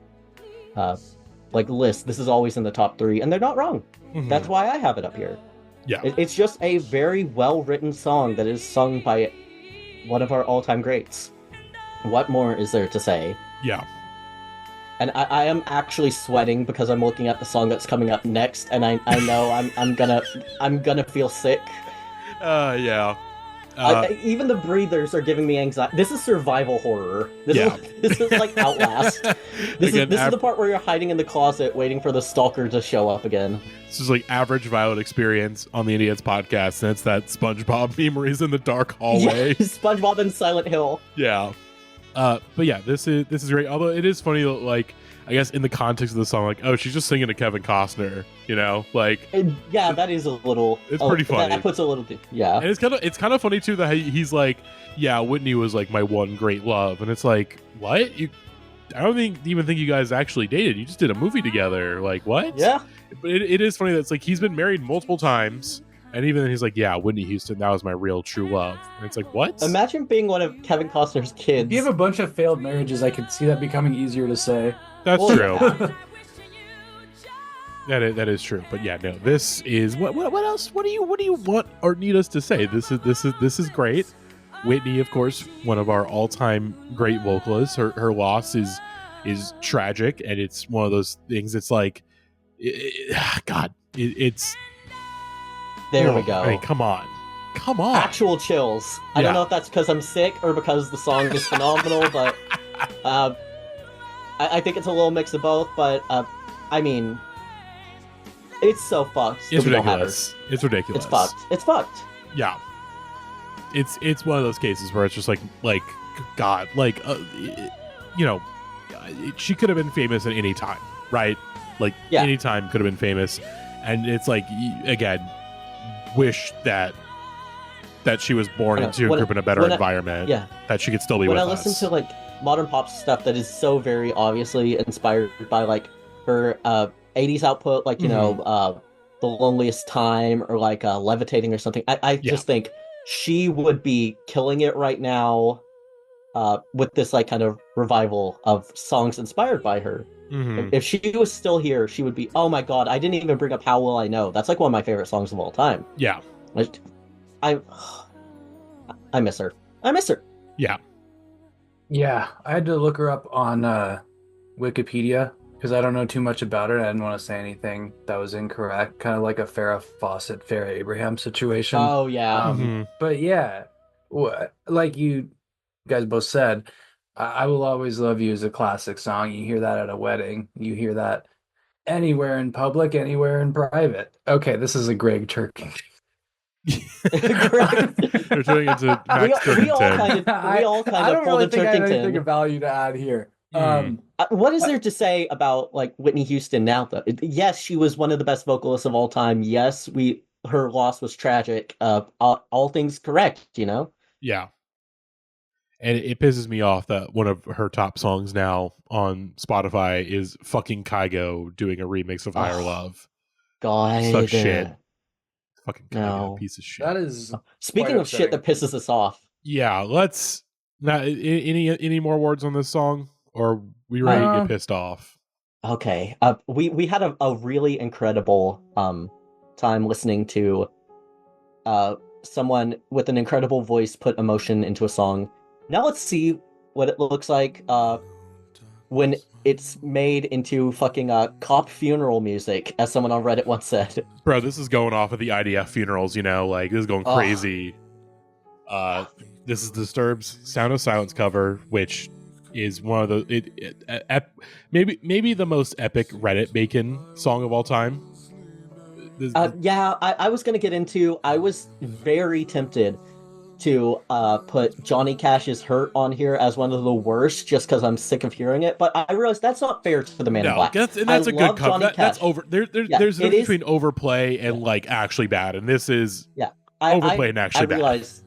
like list, this is always in the top 3, and they're not wrong. Mm-hmm. That's why I have it up here. Yeah, It's just a very well-written song that is sung by one of our all-time greats. What more is there to say? Yeah. And I am actually sweating because I'm looking at the song that's coming up next, and I know I'm gonna feel sick. Yeah. Even the breathers are giving me anxiety. This is survival horror. This is like Outlast. This is the part where you're hiding in the closet waiting for the stalker to show up again. This is like average Violet experience on the Indieheads podcast, and it's that SpongeBob meme where he's in the dark hallway. Yeah, SpongeBob and Silent Hill. Yeah. But yeah, this is great. Although it is funny, like, I guess in the context of the song, like, oh, she's just singing to Kevin Costner, you know, like, yeah, that is a little. It's pretty funny. That puts a little, yeah. And it's kind of funny too that he's like, yeah, Whitney was like my one great love, and it's like, what? I don't even think you guys actually dated. You just did a movie together. Like, what? Yeah. But it is funny that it's like he's been married multiple times. And even then he's like, yeah, Whitney Houston, that was my real true love. And it's like, what? Imagine being one of Kevin Costner's kids. If you have a bunch of failed marriages, I could see that becoming easier to say. That's true. Yeah. That is true. But yeah, no, this is what else? What do you want or need us to say? This is great. Whitney, of course, one of our all-time great vocalists. Her loss is tragic, and it's one of those things. It's like, it's. There we go. I mean, come on. Actual chills. I don't know if that's because I'm sick or because the song is phenomenal, but I think it's a little mix of both. But I mean, it's so fucked. It's ridiculous. It's ridiculous. It's fucked. Yeah. It's one of those cases where it's just like God, like you know, she could have been famous at any time, right? Like any time could have been famous, and it's like, again, wish that she was born into a group in a better environment. Yeah, that she could still be with us. When I listen to like modern pop stuff that is so very obviously inspired by like her 80s output, like you know, The Loneliest Time or like Levitating or something, I just think she would be killing it right now with this like kind of revival of songs inspired by her. If she was still here, she would be, oh my god, I didn't even bring up How Will I Know. That's like one of my favorite songs of all time. Yeah. I miss her. Yeah. Yeah, I had to look her up on Wikipedia because I don't know too much about her. I didn't want to say anything that was incorrect. Kind of like a Farrah Fawcett, Farrah Abraham situation. Oh, yeah. But yeah, like you guys both said, I Will Always Love You is a classic song. You hear that at a wedding. You hear that anywhere in public, anywhere in private. Okay, this is a Greg Turking. They're turning into Max Turkington. We all kind of I don't really think I have anything Turkington. of value to add here. What is there to say about like Whitney Houston now, though? Yes, she was one of the best vocalists of all time. Yes, her loss was tragic. All things correct, you know? Yeah. And it pisses me off that one of her top songs now on Spotify is fucking Kygo doing a remix of Higher Love. God. Such shit. Fucking Kygo, No. piece of shit. That is Speaking of shit that pisses us off, Yeah, let's not any more words on this song, or we ready to get pissed off? Okay. We had a really incredible time listening to someone with an incredible voice put emotion into a song. Now let's see what it looks like when it's made into fucking cop funeral music, as someone on Reddit once said. Bro, this is going off of the IDF funerals, like this is going Oh. crazy. This is Disturbed's Sound of Silence cover, which is one of the maybe the most epic Reddit bacon song of all time. Yeah, I was gonna get into. I was very tempted to put Johnny Cash's "Hurt" on here as one of the worst, just because I'm sick of hearing it. But I realized that's not fair to the Man in Black. That's a good love cover. Johnny That's Cash. over. There's a difference between overplay and like actually bad, and this is overplayed and actually bad. I realized,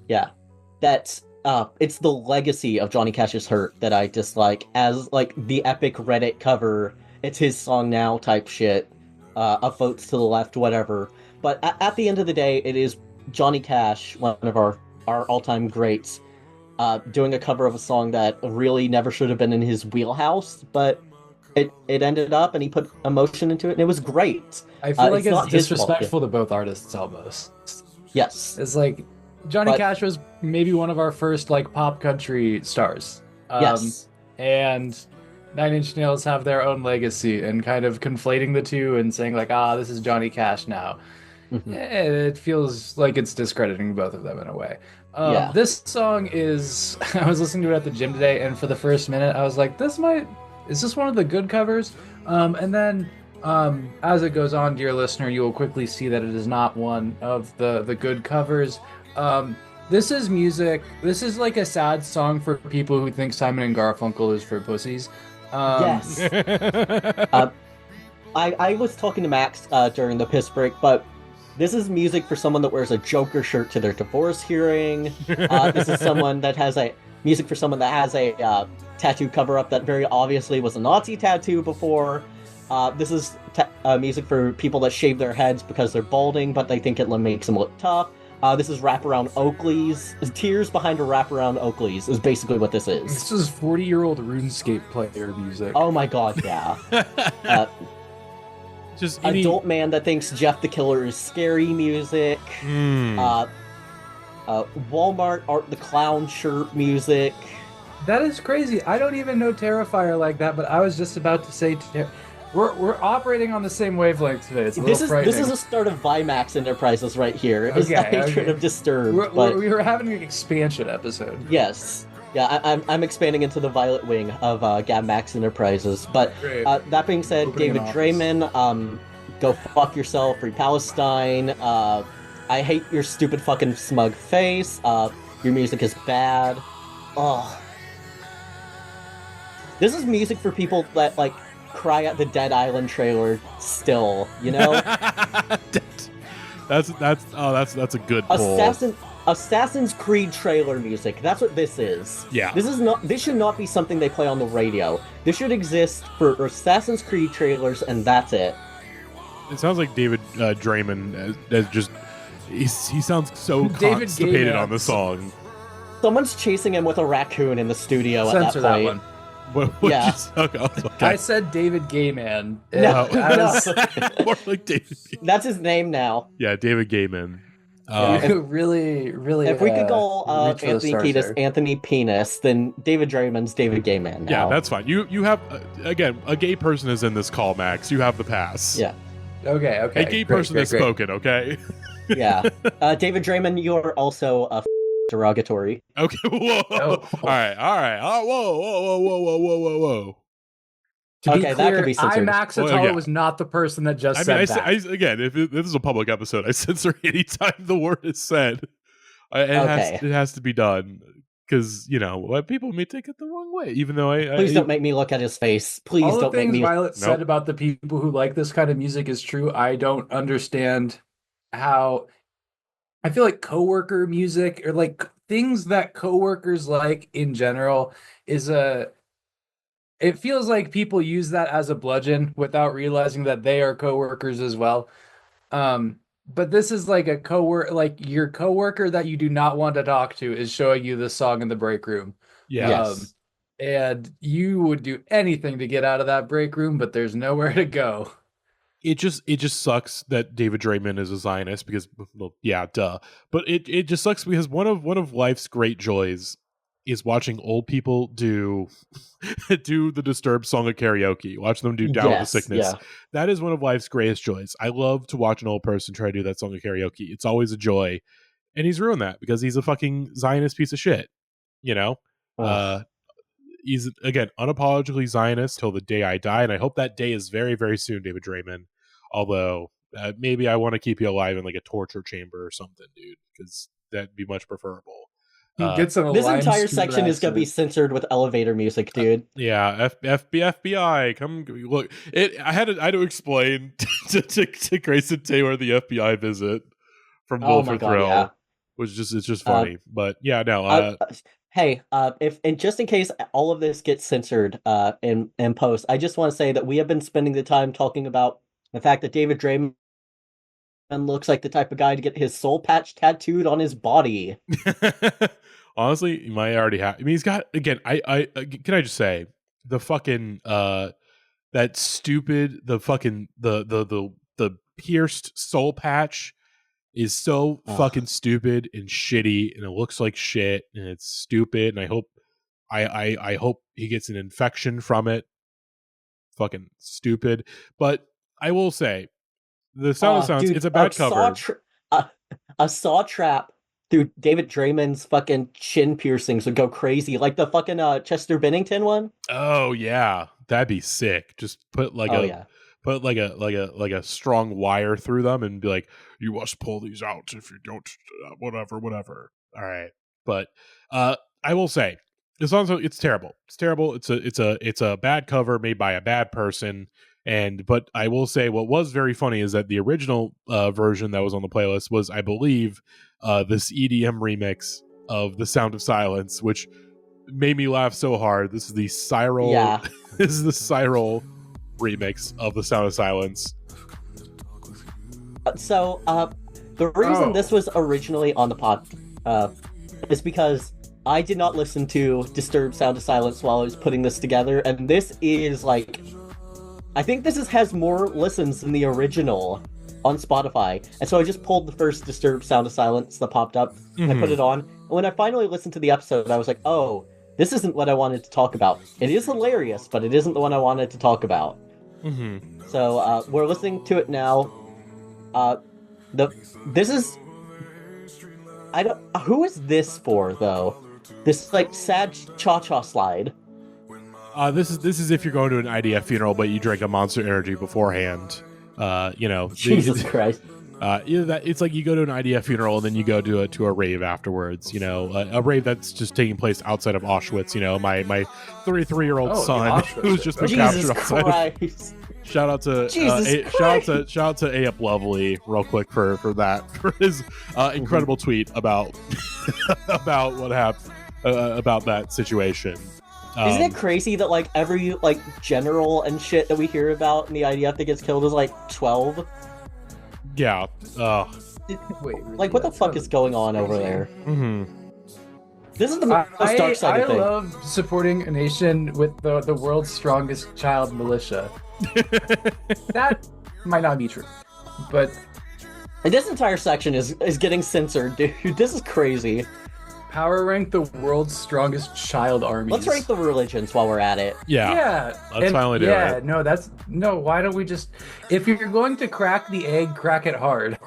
that it's the legacy of Johnny Cash's "Hurt" that I dislike as like the epic Reddit cover. It's his song now type shit. Votes to the left, whatever. But at the end of the day, it is Johnny Cash, one of our all-time greats, doing a cover of a song that really never should have been in his wheelhouse, but it ended up, and he put emotion into it, and it was great. I feel like it's it's not his fault. disrespectful to both artists almost. Yes. It's like Johnny Cash was maybe one of our first like pop country stars. Yes. And Nine Inch Nails have their own legacy, and kind of conflating the two and saying like, this is Johnny Cash now. Mhm. It feels like it's discrediting both of them in a way. Yeah. This song is, I was listening to it at the gym today, and for the first minute, I was like, is this one of the good covers? And then as it goes on, dear listener, you will quickly see that it is not one of the good covers. This is music. This is like a sad song for people who think Simon and Garfunkel is for pussies. Yes. I was talking to Max during the piss break, but this is music for someone that wears a Joker shirt to their divorce hearing. This is someone that has music for someone that has a tattoo cover-up that very obviously was a Nazi tattoo before. This is music for people that shave their heads because they're balding, but they think it makes them look tough. This is Wraparound Oakley's. Tears Behind a Wraparound Oakley's is basically what this is. This is 40-year-old RuneScape player music. Oh my god, yeah. Just adult man that thinks Jeff the Killer is scary music. Walmart Art the Clown shirt music. That is crazy. I don't even know Terrifier like that, but I was just about to say we're operating on the same wavelength today. It's a little frightening. This is a start of Vimax Enterprises right here. It's the hatred of Disturbed. We were having an expansion episode. Yes. Yeah, I'm expanding into the Violet Wing of Gab Max Enterprises. But that being said, David Draymond, go fuck yourself, Free Palestine. I hate your stupid fucking smug face. Your music is bad. Oh. This is music for people that, like, cry at the Dead Island trailer still, you know? That's a good pull. Assassin's Creed trailer music. That's what this is. Yeah. This should not be something they play on the radio. This should exist for Assassin's Creed trailers, and that's it. It sounds like David Draymond as just he sounds so constipated on the song. Someone's chasing him with a raccoon in the studio Censor at that point. one. Yeah. Okay. I said David Gayman. No. More like David. That's his name now. Yeah, David Gayman. Really. If we could call Anthony Kiedis Anthony Penis, then David Draymond's David Gayman now. Yeah, that's fine. You have again, a gay person is in this call, Max. You have the pass. Yeah. Okay. A gay person has spoken. Okay. Yeah. David Draymond, you're also a derogatory. Okay. Whoa. Oh. All right. Whoa. To be Okay, that clear, could be censored. Max Atala was not the person that just said that. Again, if this is a public episode, I censor anytime the word is said. It has to be done because people may take it the wrong way. Even though Please don't make me look at his face. Please all don't the make things me. Violet said about the people who like this kind of music is true. I don't understand how. I feel like coworker music or like things that coworkers like in general is it feels like people use that as a bludgeon without realizing that they are coworkers as well. But this is like a coworker, like your coworker that you do not want to talk to is showing you this song in the break room. Yeah. Yes. And you would do anything to get out of that break room, but there's nowhere to go. It just sucks that David Draymond is a Zionist because, well, yeah, duh. But it just sucks because one of life's great joys is watching old people do the Disturbed song at karaoke. Watch them do Down with the Yes, Sickness. yeah. That is one of life's greatest joys. I love to watch an old person try to do that song at karaoke. It's always a joy. And he's ruined that because he's a fucking Zionist piece of shit. You know? Ugh. He's, again, unapologetically Zionist till the day I die. And I hope that day is very, very soon, David Draymond. Although, maybe I want to keep you alive in like a torture chamber or something, dude. Because that'd be much preferable. Gets an This Lime entire Scooter section is gonna be accent. censored with elevator music, dude. Yeah, FBI, come look. I had to explain to Grayson Taylor the FBI visit from Oh Wolf my for God, Thrill, yeah. which it's just funny. But yeah, no, Hey, if and just in case all of this gets censored in post, I just want to say that we have been spending the time talking about the fact that David Draymond looks like the type of guy to get his soul patch tattooed on his body. honestly, he might already have. I mean, he's got, again. I can I just say the fucking that stupid the pierced soul patch is so Ugh. fucking stupid and shitty, and it looks like shit, and it's stupid, and I hope he gets an infection from it. Fucking stupid. But I will say, the Sound of Silence, Dude, it's a bad cover. A saw trap through David Draymond's fucking chin piercings would go crazy, like the fucking Chester Bennington one. Oh yeah, that'd be sick. Just put like a strong wire through them and be like, you must pull these out if you don't, whatever. All right, but I will say, the song, it's terrible. It's terrible. It's a bad cover made by a bad person. But I will say, what was very funny is that the original version that was on the playlist was, I believe, this EDM remix of The Sound of Silence, which made me laugh so hard. This is the Cyril. Yeah. This is the Cyril remix of The Sound of Silence. So the reason this was originally on the pod is because I did not listen to Disturbed Sound of Silence while I was putting this together, and this is like, I think this has more listens than the original on Spotify. And so I just pulled the first Disturbed Sound of Silence that popped up, and I put it on. And when I finally listened to the episode, I was like, oh, this isn't what I wanted to talk about. It is hilarious, but it isn't the one I wanted to talk about. So we're listening to it now. This is, who is this for though? This like sad cha-cha slide. This is if you're going to an IDF funeral, but you drank a Monster Energy beforehand. Jesus Christ. Either that, it's like you go to an IDF funeral and then you go to a rave afterwards. You know, a rave that's just taking place outside of Auschwitz. You know, my 33-year-old son who's just been Jesus captured outside. Christ. Shout out to shout out to A Up Lovely real quick for that, for his incredible tweet about about what happened about that situation. Isn't it crazy that like every like general and shit that we hear about in the IDF that gets killed is like 12? Yeah. Wait, really? Like what the fuck is going on over there? This is the most dark side of I thing. love supporting a nation with the world's strongest child militia. That might not be true, but And this entire section is getting censored, dude. This is crazy. power rank the world's strongest child armies. Let's rank the religions while we're at it. Yeah. Let's finally do it. No, why don't we just, if you're going to crack the egg, crack it hard.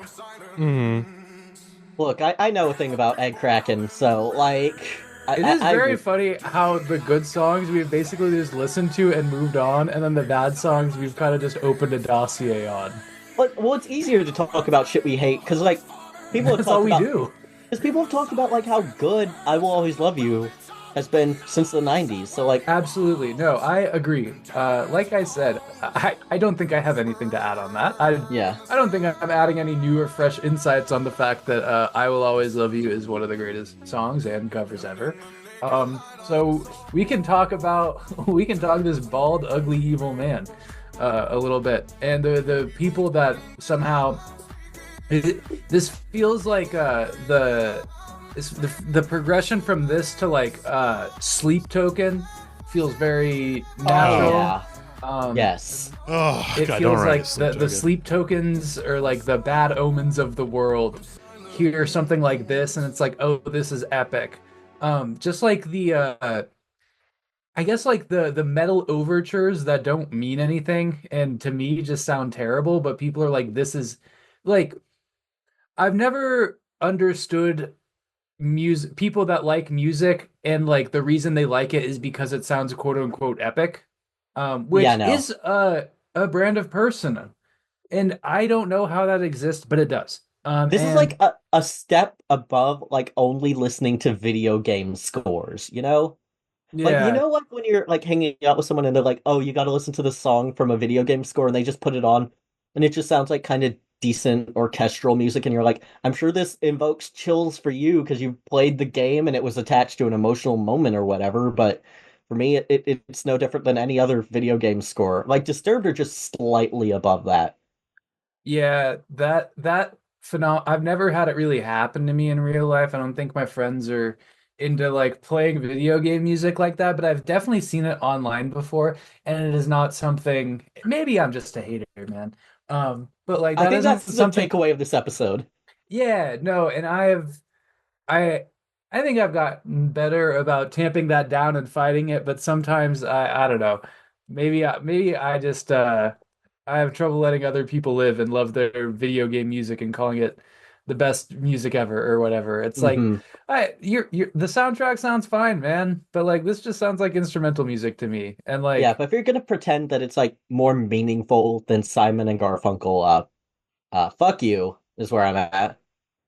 Look, I know a thing about egg cracking, so like It is very funny how the good songs we've basically just listened to and moved on, and then the bad songs we've kind of just opened a dossier on. Well, it's easier to talk about shit we hate because like people have That's talked all we about, do. because people have talked about like how good "I Will Always Love You" has been since the '90s. So like, Absolutely. No, I agree. Like I said, I don't think I have anything to add on that. I don't think I'm adding any new or fresh insights on the fact that I Will Always Love You is one of the greatest songs and covers ever. So we can talk this bald, ugly, evil man a little bit. And the people that somehow This feels like the progression from this to like Sleep Token feels very natural. Yeah. Yes. Oh, It God, feels don't like write the sleep tokens or like the bad omens of the world hear something like this and it's like, oh, this is epic. Just like the I guess like the metal overtures that don't mean anything and to me just sound terrible, but people are like, this is like I've never understood music people that like music and like the reason they like it is because it sounds quote unquote epic, which Yeah, no. is a brand of person, and I don't know how that exists, but it does. This is And like a step above like only listening to video game scores, you know? Like, you yeah, know, like when you're like hanging out with someone and they're like, oh, you got to listen to this song from a video game score, and they just put it on and it just sounds like kind of decent orchestral music. And you're like, I'm sure this invokes chills for you because you played the game and it was attached to an emotional moment or whatever. But for me, it's no different than any other video game score. Like, Disturbed are just slightly above that. yeah, that I've never had it really happen to me in real life. I don't think my friends are into like playing video game music like that, but I've definitely seen it online before, and it is not something. Maybe I'm just a hater, man. But like I that think isn't that's the something. takeaway of this episode. Yeah, no, and I I think I've gotten better about tamping that down and fighting it, but sometimes I don't know. Maybe I just I have trouble letting other people live and love their video game music and calling it the best music ever or whatever. It's like Hmm. you're the soundtrack sounds fine, man, but like this just sounds like instrumental music to me. And Yeah, like but if you're gonna pretend that it's like more meaningful than Simon and Garfunkel, fuck you is where I'm at.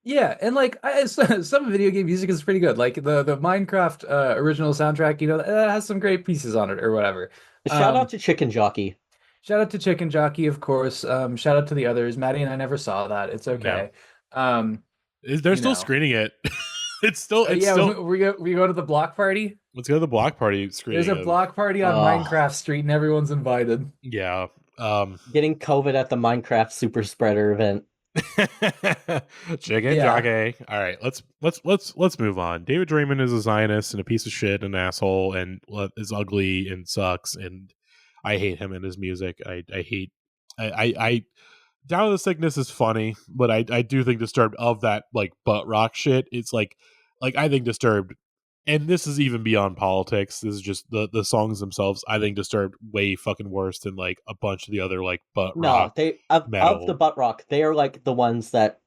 yeah, and like some video game music is pretty good. Like the Minecraft original soundtrack, that has some great pieces on it or whatever. Shout out Um, to Chicken Jockey. Shout out to Chicken Jockey, of course. Shout out to the others. Maddie and I never saw that. It's No, okay. Um, they're you still know, screening it. It's yeah, still. we go to the block party. Let's go to the block party There's screening a of. block party on Ugh, Minecraft Street, and everyone's invited. Yeah. getting COVID at the Minecraft super spreader event. Chicken Yeah, jockey. All right, let's move on. David Draymond is a Zionist and a piece of shit and an asshole and is ugly and sucks, and I hate him and his music. I hate. I Down with the Sickness is funny, but I do think Disturbed of that like butt rock shit. It's like I think Disturbed, and this is even beyond politics. This is just the songs themselves. I think Disturbed way fucking worse than like a bunch of the other like butt No, rock they of the metal. butt rock, they are like the ones that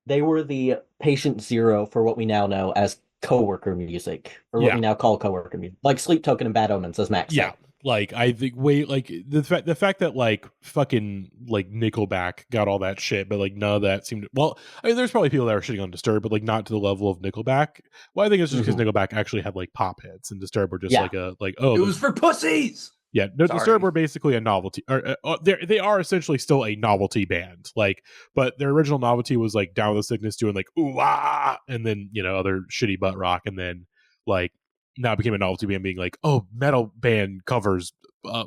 they were the patient zero for what we now know as coworker music, or what Yeah, we now call coworker music, like Sleep Token and Bad Omens, as Max yeah. said. Like I think way like the fact that like fucking like Nickelback got all that shit, but like none of that seemed well. I mean, there's probably people that are shitting on Disturbed, but like not to the level of Nickelback. Well, I think it's just because Hmm. Nickelback actually had like pop hits, and Disturbed were just Yeah, like a like oh it was for pussies. yeah, no, Disturbed Sorry. were basically a novelty, or they are essentially still a novelty band, like, but their original novelty was like Down with the Sickness doing like ooh ah, and then other shitty butt rock, and then like now it became a novelty band being like oh metal band covers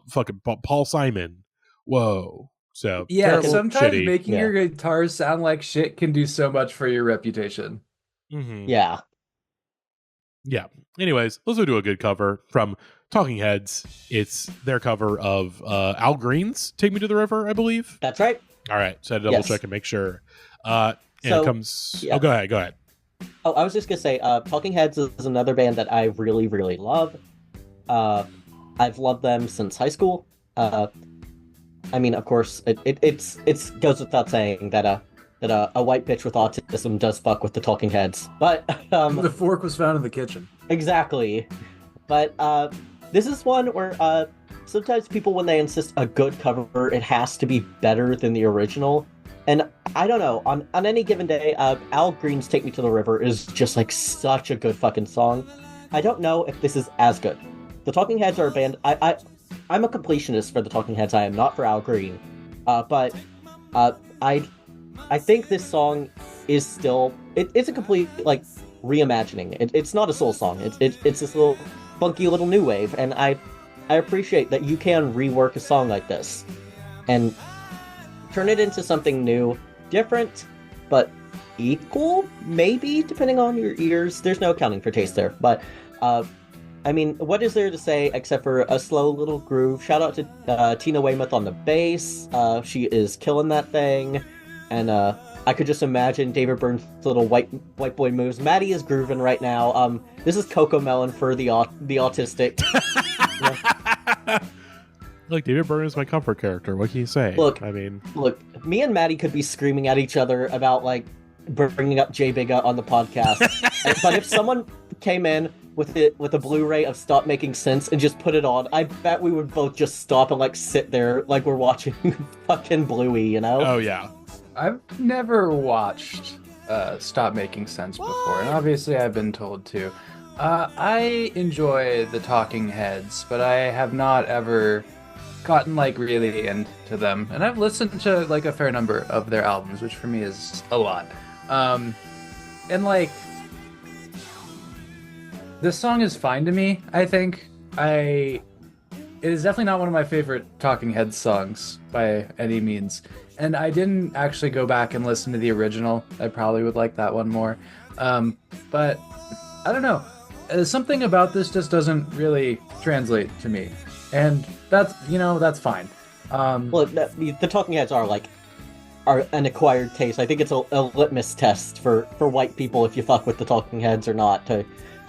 fucking Paul Simon, whoa, so Yeah, terrible, fucking sometimes shitty, making yeah, your guitars sound like shit can do so much for your reputation. hmm yeah. yeah. Anyways, let's go do a good cover from Talking Heads. It's their cover of Al Green's "Take Me to the River," I believe. That's right. All right, so I had to double Yes. check and make sure. And it So comes. yeah. Oh, go ahead. Go ahead. Oh, I was just gonna say, Talking Heads is another band that I really, really love. Uh, I've loved them since high school. I mean, of course, it goes without saying that a white bitch with autism does fuck with the Talking Heads, but The fork was found in the kitchen. exactly. But this is one where sometimes people, when they insist a good cover, it has to be better than the original. And I don't know, on any given day, Al Green's "Take Me to the River" is just like such a good fucking song. I don't know if this is as good. The Talking Heads are a band. I'm a completionist for the Talking Heads. I am not for Al Green. But I think this song is still it's a complete like reimagining. It's not a soul song. It's this little funky little new wave, and I appreciate that you can rework a song like this and turn it into something new, different, but equal, maybe, depending on your ears. There's no accounting for taste there. But, I mean, what is there to say except for a slow little groove? Shout out to Tina Weymouth on the bass. She is killing that thing. And I could just imagine David Byrne's little white boy moves. Matty is grooving right now. This is Coco Melon for the autistic. Look, David Byrne is my comfort character. What can you say? Look, me and Matty could be screaming at each other about like bringing up J Bigga on the podcast. But if someone came in with a Blu-ray of Stop Making Sense and just put it on, I bet we would both just stop and like sit there like we're watching fucking Bluey, you know? Oh yeah. I've never watched Stop Making Sense before, and obviously I've been told to. I enjoy the Talking Heads, but I have not ever gotten like really into them, and I've listened to like a fair number of their albums, which for me is a lot. And like, this song is fine to me. I think it is definitely not one of my favorite Talking Heads songs by any means. And I didn't actually go back and listen to the original. I probably would like that one more. But I don't know. Something about this just doesn't really translate to me. And that's fine. Well, the Talking Heads are an acquired taste. I think it's a litmus test for white people if you fuck with the Talking Heads or not to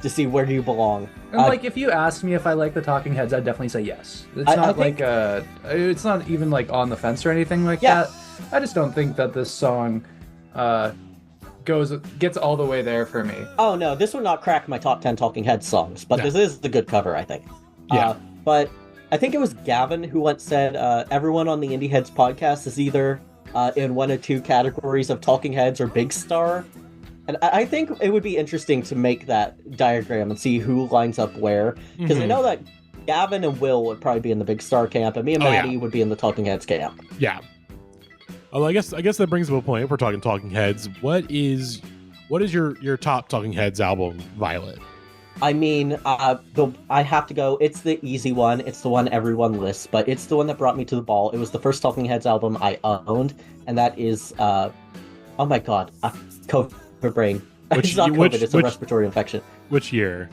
see where do you belong. And like, if you asked me if I like the Talking Heads, I'd definitely say yes. It's it's not even like on the fence or anything like that. I just don't think that this song gets all the way there for me. Oh no, this would not crack my top 10 Talking Heads songs, but This is the good cover, I think. Yeah. But I think it was Gavin who once said everyone on the Indieheads podcast is either in one of two categories of Talking Heads or Big Star. And I think it would be interesting to make that diagram and see who lines up where. Because I know that Gavin and Will would probably be in the Big Star camp, and me and Matty would be in the Talking Heads camp. Yeah. Well, I guess that brings up a point. If we're talking Talking Heads, what is your top Talking Heads album, Violet? I mean, I have to go. It's the easy one. It's the one everyone lists, but it's the one that brought me to the ball. It was the first Talking Heads album I owned, and that is, oh my god, COVID brain. It's not COVID, it's a respiratory infection. Which year?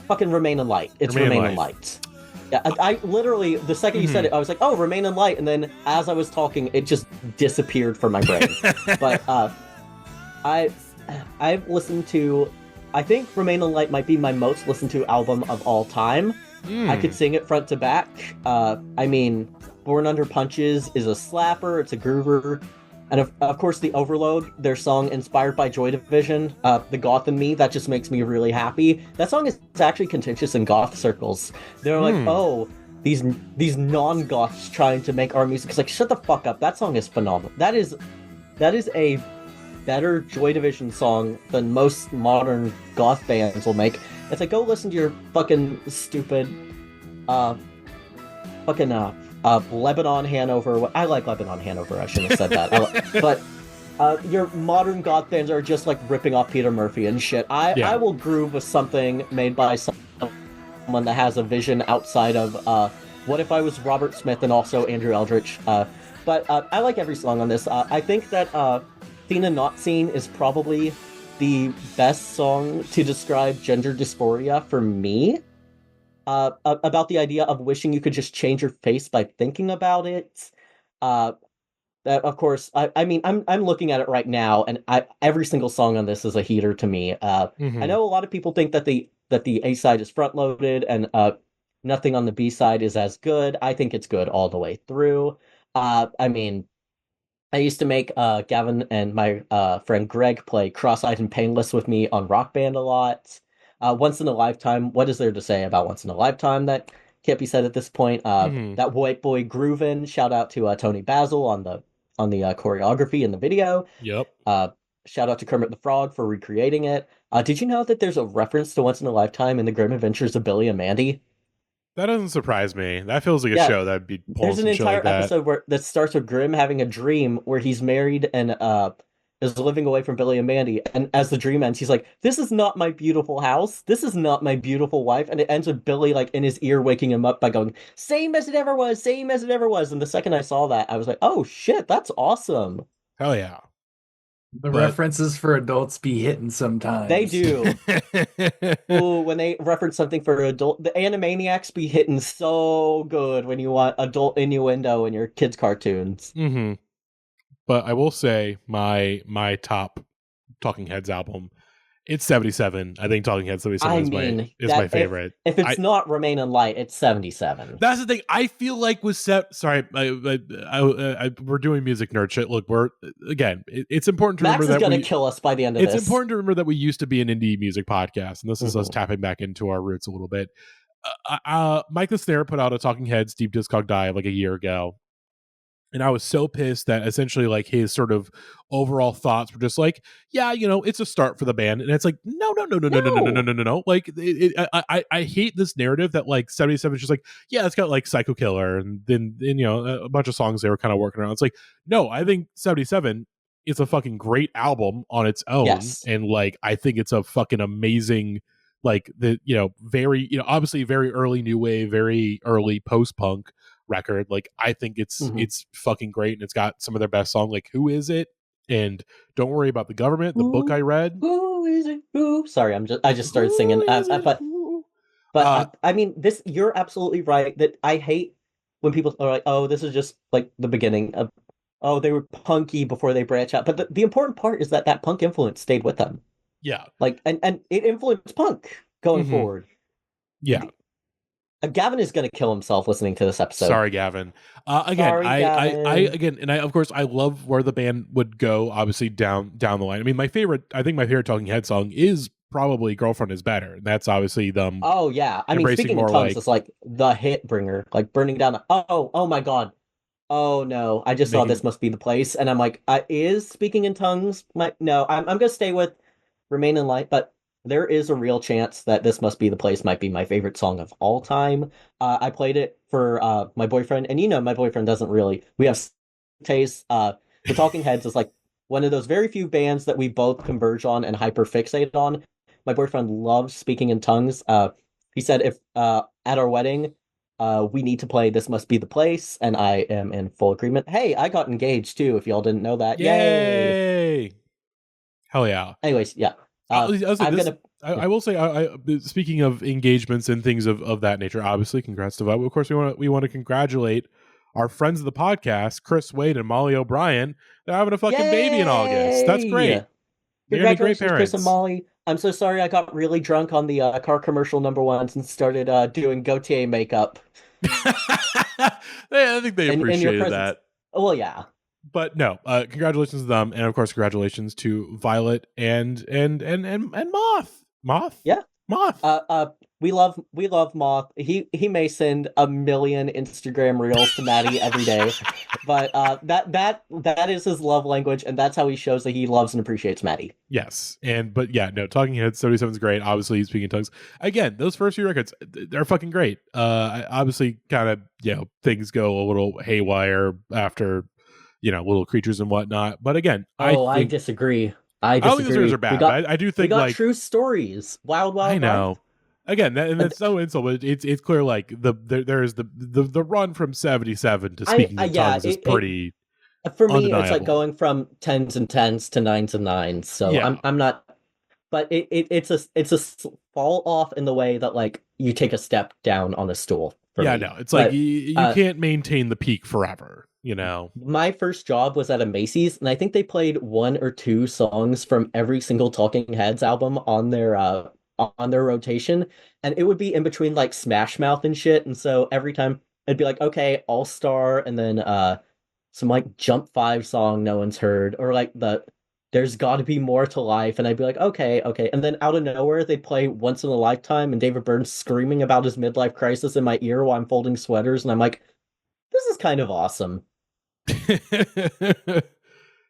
Fucking Remain in Light. It's Remain in Light. Yeah, I literally, the second you said it, I was like, oh, Remain in Light, and then as I was talking, it just disappeared from my brain. But I've listened to, I think Remain in Light might be my most listened to album of all time. I could sing it front to back. I mean, Born Under Punches is a slapper, it's a groover. And of course, the Overload, their song inspired by Joy Division, The Goth in Me, that just makes me really happy. That song is actually contentious in goth circles. They're like, oh, these non-goths trying to make our music. It's like, shut the fuck up. That song is phenomenal. That is a better Joy Division song than most modern goth bands will make. It's like, go listen to your fucking stupid, Lebanon Hanover. I like Lebanon Hanover. I shouldn't have said that. But your modern goth bands are just like ripping off Peter Murphy and shit. I will groove with something made by someone that has a vision outside of what if I was Robert Smith and also Andrew Eldritch. But I like every song on this. I think that Thina Not Seen is probably the best song to describe gender dysphoria for me. About the idea of wishing you could just change your face by thinking about it. Of course, I mean, I'm looking at it right now, and every single song on this is a heater to me. I know a lot of people think that the A side is front loaded, and nothing on the B side is as good. I think it's good all the way through. I mean, I used to make Gavin and my friend Greg play Cross-Eyed and Painless with me on Rock Band a lot. Once in a Lifetime, what is there to say about Once in a Lifetime that can't be said at this point? That white boy groovin', shout out to Tony Basil on the choreography in the video. Yep. Shout out to Kermit the Frog for recreating it. Did you know that there's a reference to Once in a Lifetime in the Grim Adventures of Billy and Mandy? That doesn't surprise me. That feels like a show that'd be pulling There's an entire episode that starts with Grim having a dream where he's married and is living away from Billy and Mandy, and as the dream ends, he's like, "This is not my beautiful house. This is not my beautiful wife." And it ends with Billy like in his ear waking him up by going, "Same as it ever was, same as it ever was." And the second I saw that, I was like, "Oh shit, that's awesome." Hell yeah. The But- references for adults be hitting sometimes. They do. Ooh, when they reference something for adult, the Animaniacs be hitting so good when you want adult innuendo in your kids' cartoons. Mm-hmm. But I will say my top Talking Heads album, it's 77. I think Talking Heads 77 I is mean, my favorite. If it's not Remain in Light, it's 77. That's the thing. I feel like with sorry, we're doing music nerd shit. Look, it's important to Max remember is that gonna kill us by the end of it's this. important to remember that we used to be an indie music podcast, and this is us Mhm. tapping back into our roots a little bit. Mike the Snare put out a Talking Heads Deep Discog Dive like a year ago. And I was so pissed that essentially like his sort of overall thoughts were just like, yeah, it's a start for the band. And it's like, no. Like I hate this narrative that like 77 is just like, yeah, it's got like Psycho Killer and then a bunch of songs they were kind of working around. It's like, no, I think 77 is a fucking great album on its own. Yes. And like I think it's a fucking amazing, like very, obviously very early new wave, very early post-punk record. Like I think it's fucking great, and it's got some of their best songs, like Who Is It and Don't Worry About the Government, the book I read. Who is it? Who? Sorry, I just started singing. But I mean, this, you're absolutely right that I hate when people are like, oh, this is just like the beginning of, oh, they were punky before they branch out. But the important part is that punk influence stayed with them. Yeah. Like, and it influenced punk going forward. Yeah. Gavin is going to kill himself listening to this episode. Sorry, Gavin. Again, Gavin. I of course I love where the band would go. Obviously down the line. I mean, I think my favorite Talking Head song is probably "Girlfriend Is Better." And that's obviously them. Oh yeah, I mean, Speaking in Tongues is like the hit bringer, like burning down. Oh my god. Oh no, I just saw This Must Be the Place, and I'm like, is Speaking in Tongues? No, I'm gonna stay with Remain in Light, but there is a real chance that This Must Be the Place might be my favorite song of all time. I played it for my boyfriend, and my boyfriend doesn't really. We have taste. The Talking Heads is like one of those very few bands that we both converge on and hyper fixate on. My boyfriend loves Speaking in Tongues. He said if at our wedding, we need to play This Must Be the Place, and I am in full agreement. Hey, I got engaged too, if y'all didn't know that. Yay! Hell yeah. Anyways, yeah. I will say, speaking of engagements and things of that nature, obviously, congrats to Vibe. Of course, we want to congratulate our friends of the podcast, Chris Wade and Molly O'Brien. They're having a fucking baby in August. That's great. Congratulations, Chris and Molly. I'm so sorry I got really drunk on the car commercial #1s and started doing Gautier makeup. I think they appreciated that. Well, yeah. But no, congratulations to them, and of course, congratulations to Violet and Moth. Moth? Yeah. Moth. We love Moth. He may send a million Instagram reels to Matty every day, but that is his love language, and that's how he shows that he loves and appreciates Matty. Yes, but yeah, no, Talking Heads 77 is great. Obviously, Speaking in Tongues. Again, those first few records, they're fucking great. Obviously, kind of things go a little haywire after Little Creatures and whatnot. But again, I disagree. I don't think those records are bad. But I do think we got True Stories. Wild. I know. Life. Again, that's no insult, but it's clear like there is the run from 77 to Speaking in Tongues is pretty. For me, undeniable. It's like going from 10s and 10s to 9s and 9s. So yeah. I'm not, but it's a fall off in the way that like you take a step down on a stool. Yeah, no, it's like you can't maintain the peak forever. My first job was at a Macy's, and I think they played 1 or 2 songs from every single Talking Heads album on their rotation, and it would be in between like Smash Mouth and shit. And so every time it'd be like, okay, All Star, and then some like Jump 5 song no one's heard, or like There's Gotta Be More to Life, and I'd be like, okay, and then out of nowhere they'd play Once in a Lifetime, and David Byrne's screaming about his midlife crisis in my ear while I'm folding sweaters, and I'm like, this is kind of awesome.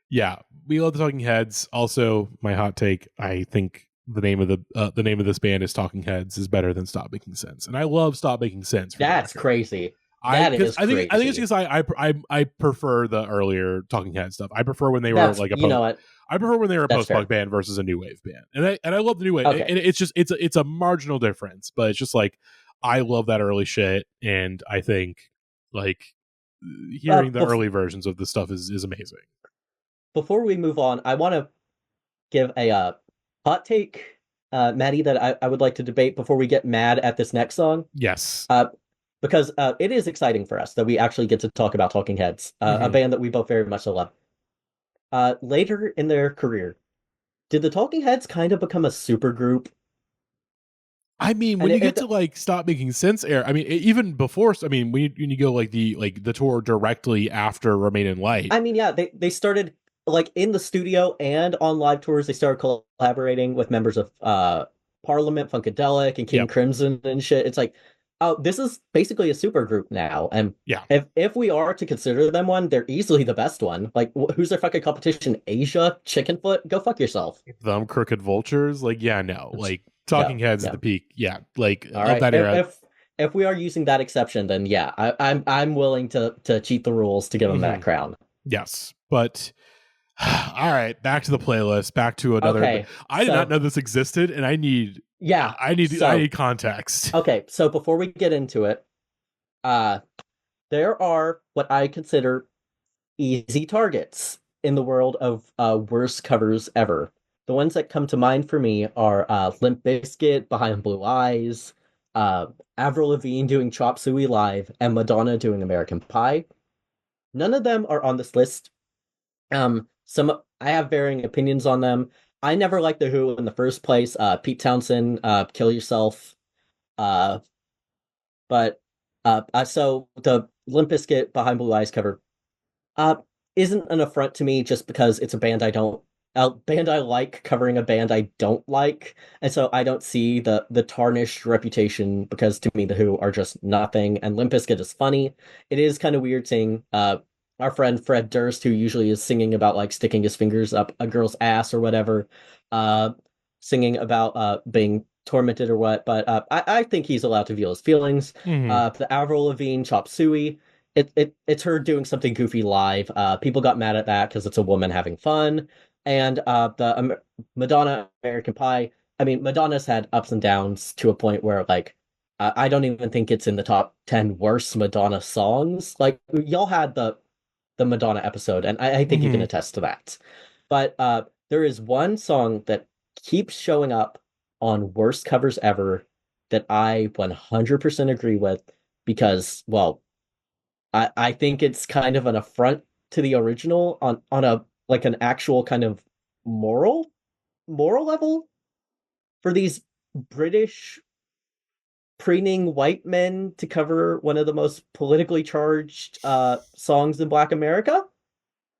Yeah, we love the Talking Heads. Also, my hot take: I think the name of this band is Talking Heads is better than Stop Making Sense, and I love Stop Making Sense. That's crazy. I think it's because I prefer the earlier Talking Heads stuff. I prefer when they were like I prefer when they were a post-punk band versus a new wave band, and I love the new wave. Okay. And it's just it's a marginal difference, but it's just like I love that early shit, and I think like hearing the early versions of this stuff is amazing. Before we move on, I want to give a hot take, Matty, that I would like to debate before we get mad at this next song. Yes. Because it is exciting for us that we actually get to talk about Talking Heads, a band that we both very much love. Later in their career, did the Talking Heads kind of become a super group? I mean, when you get to like Stop Making Sense era, I mean, even before, I mean, when you go like the tour directly after Remain in Light. I mean, yeah, they started like in the studio and on live tours. They started collaborating with members of Parliament, Funkadelic, and King Crimson and shit. It's like, oh, this is basically a super group now. And if we are to consider them one, they're easily the best one. Like, who's their fucking competition? Asia, Chickenfoot? Go fuck yourself. Them Crooked Vultures? Like, yeah, no, like. Talking Heads at the peak, like all of right. that era. If we are using that exception, then yeah, I'm willing to cheat the rules to give them that crown. Yes, but all right, back to the playlist, back to another. Okay, I did not know this existed, and I need context. Okay, so before we get into it, there are what I consider easy targets in the world of worst covers ever. The ones that come to mind for me are Limp Bizkit, Behind Blue Eyes, Avril Lavigne doing Chop Suey Live, and Madonna doing American Pie. None of them are on this list. I have varying opinions on them. I never liked The Who in the first place. Pete Townsend, Kill Yourself. So the Limp Bizkit Behind Blue Eyes cover isn't an affront to me just because it's a band I like covering a band I don't like, and so I don't see the tarnished reputation, because to me The Who are just nothing, and Limp Bizkit is funny. It is kind of weird seeing our friend Fred Durst, who usually is singing about like sticking his fingers up a girl's ass or whatever, singing about being tormented or what, but I think he's allowed to feel his feelings. The Avril Lavigne Chop Suey, it's her doing something goofy live. People got mad at that because it's a woman having fun. And the Madonna American Pie, I mean, Madonna's had ups and downs to a point where, like, I don't even think it's in the top 10 worst Madonna songs. Like, y'all had the Madonna episode, and I think you can attest to that. But there is one song that keeps showing up on worst covers ever that I 100% agree with, because, well, I think it's kind of an affront to the original on a like an actual kind of moral level, for these British preening white men to cover one of the most politically charged songs in Black America.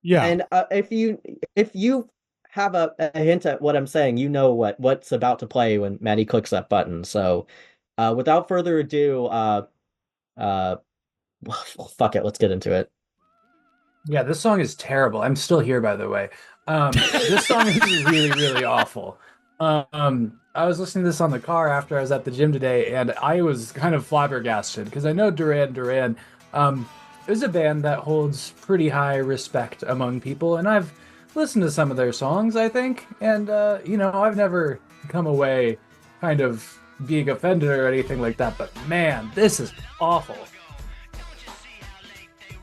Yeah. And if you have a hint at what I'm saying, you know what's about to play when Matty clicks that button. So without further ado, fuck it, let's get into it. Yeah, this song is terrible. I'm still here, by the way. This song is really, really awful. I was listening to this on the car after I was at the gym today, and I was kind of flabbergasted because I know Duran is a band that holds pretty high respect among people, and I've listened to some of their songs, I think, and I've never come away kind of being offended or anything like that, but man, this is awful.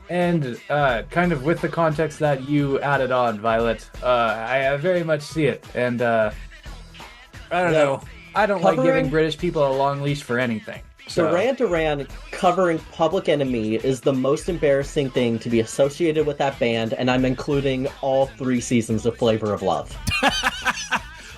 And kind of with the context that you added on, Violet, I very much see it. And I don't know. I don't like giving British people a long leash for anything. So. Duran covering Public Enemy is the most embarrassing thing to be associated with that band, and I'm including all 3 seasons of Flavor of Love.